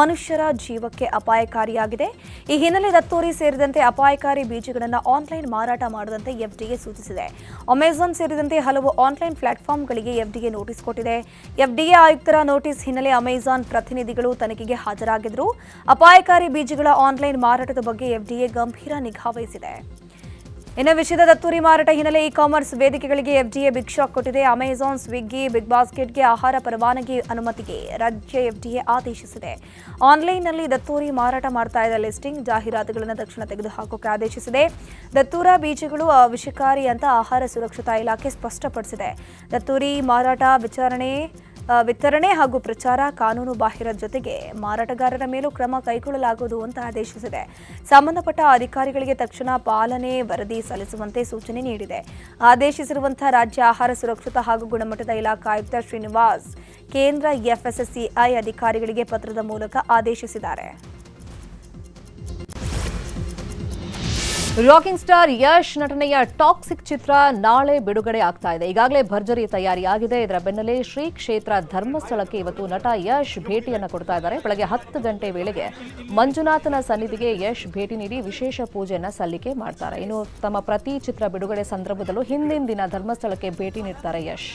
ಮನುಷ್ಯರ ಜೀವಕ್ಕೆ ಅಪಾಯಕಾರಿಯಾಗಿದೆ. ಈ ಹಿನ್ನೆಲೆ ದತ್ತೂರಿ ಸೇರಿದಂತೆ ಅಪಾಯಕಾರಿ ಬೀಜಗಳನ್ನು ಆನ್ಲೈನ್ ಮಾರಾಟ ಮಾಡದಂತೆ ಎಫ್ಡಿಎ ಸೂಚಿಸಿದೆ. ಅಮೆಜಾನ್ ಸೇರಿದಂತೆ ಹಲವು ಆನ್ಲೈನ್ ಪ್ಲಾಟ್ಫಾರ್ಮ್ಗಳಿಗೆ ಎಫ್ಡಿಎ ನೋಟಿಸ್ ಕೊಟ್ಟಿದೆ. ಎಫ್ಡಿಎ ಆಯುಕ್ತರ ನೋಟಿಸ್ ಹಿನ್ನೆಲೆ ಅಮೆಜಾನ್ ಪ್ರತಿನಿಧಿಗಳು ತನಿಖೆಗೆ ಹಾಜರಾಗಿದ್ದರು. ಅಪಾಯಕಾರಿ ಬೀಜಗಳ ಆನ್ಲೈನ್ ಮಾರಾಟದ ಬಗ್ಗೆ ಎಫ್ಡಿಎ ಗಂಭೀರ ನಿಗಾ ವಹಿಸಿದೆ. ಇನ್ನು ವಿಷಯದ ದತ್ತೂರಿ ಮಾರಾಟ ಹಿನ್ನೆಲೆ ಇ ಕಾಮರ್ಸ್ ವೇದಿಕೆಗಳಿಗೆ ಎಫ್ಡಿಎ ಬಿಗ್ ಶಾಕ್ ಕೊಟ್ಟಿದೆ. ಅಮೆಜಾನ್, ಸ್ವಿಗ್ಗಿ, ಬಿಗ್ ಬಾಸ್ಕೆಟ್ಗೆ ಆಹಾರ ಪರವಾನಗಿ ಅನುಮತಿಗೆ ರಾಜ್ಯ ಎಫ್ಡಿಎ ಆದೇಶಿಸಿದೆ. ಆನ್ಲೈನ್ನಲ್ಲಿ ದತ್ತೂರಿ ಮಾರಾಟ ಮಾಡ್ತಾ ಇದ್ದ ಲಿಸ್ಟಿಂಗ್ ಜಾಹೀರಾತುಗಳನ್ನು ತಕ್ಷಣ ತೆಗೆದುಹಾಕೋಕೆ ಆದೇಶಿಸಿದೆ. ದತ್ತೂರ ಬೀಜಗಳು ವಿಷಕಾರಿ ಅಂತ ಆಹಾರ ಸುರಕ್ಷತಾ ಇಲಾಖೆ ಸ್ಪಷ್ಟಪಡಿಸಿದೆ. ದತ್ತೂರಿ ಮಾರಾಟ ವಿತರಣೆ ಹಾಗೂ ಪ್ರಚಾರ ಕಾನೂನು ಬಾಹಿರ ಜೊತೆಗೆ ಮಾರಾಟಗಾರರ ಮೇಲೂ ಕ್ರಮ ಕೈಗೊಳ್ಳಲಾಗುವುದು ಅಂತ ಆದೇಶಿಸಿದೆ. ಸಂಬಂಧಪಟ್ಟ ಅಧಿಕಾರಿಗಳಿಗೆ ತಕ್ಷಣ ಪಾಲನೆ ವರದಿ ಸಲ್ಲಿಸುವಂತೆ ಸೂಚನೆ ನೀಡಿದೆ. ಆದೇಶಿಸಿರುವಂತಹ ರಾಜ್ಯ ಆಹಾರ ಸುರಕ್ಷತಾ ಹಾಗೂ ಗುಣಮಟ್ಟದ ಇಲಾಖಾ ಆಯುಕ್ತ ಶ್ರೀನಿವಾಸ್ ಕೇಂದ್ರ ಎಫ್ಎಸ್ಎಸ್ಸಿಐ ಅಧಿಕಾರಿಗಳಿಗೆ ಪತ್ರದ ಮೂಲಕ ಆದೇಶಿಸಿದ್ದಾರೆ. ರಾಕಿಂಗ್ ಸ್ಟಾರ್ ಯಶ್ ನಟನೆಯ ಟಾಕ್ಸಿಕ್ ಚಿತ್ರ ನಾಳೆ ಬಿಡುಗಡೆ ಆಗ್ತಾ ಇದೆ. ಈಗಾಗಲೇ ಭರ್ಜರಿ ತಯಾರಿಯಾಗಿದೆ. ಇದರ ಬೆನ್ನಲ್ಲೇ ಶ್ರೀ ಕ್ಷೇತ್ರ ಧರ್ಮಸ್ಥಳಕ್ಕೆ ಇವತ್ತು ನಟ ಯಶ್ ಭೇಟಿಯನ್ನು ಕೊಡ್ತಾ ಇದ್ದಾರೆ. ಬೆಳಗ್ಗೆ 10 ಗಂಟೆ ವೇಳೆಗೆ ಮಂಜುನಾಥನ ಸನ್ನಿಧಿಗೆ ಯಶ್ ಭೇಟಿ ನೀಡಿ ವಿಶೇಷ ಪೂಜೆಯನ್ನು ಸಲ್ಲಿಕೆ ಮಾಡ್ತಾರೆ. ಇನ್ನು ತಮ್ಮ ಪ್ರತಿ ಚಿತ್ರ ಬಿಡುಗಡೆ ಸಂದರ್ಭದಲ್ಲೂ ಹಿಂದಿನ ದಿನ ಧರ್ಮಸ್ಥಳಕ್ಕೆ ಭೇಟಿ ನೀಡ್ತಾರೆ ಯಶ್.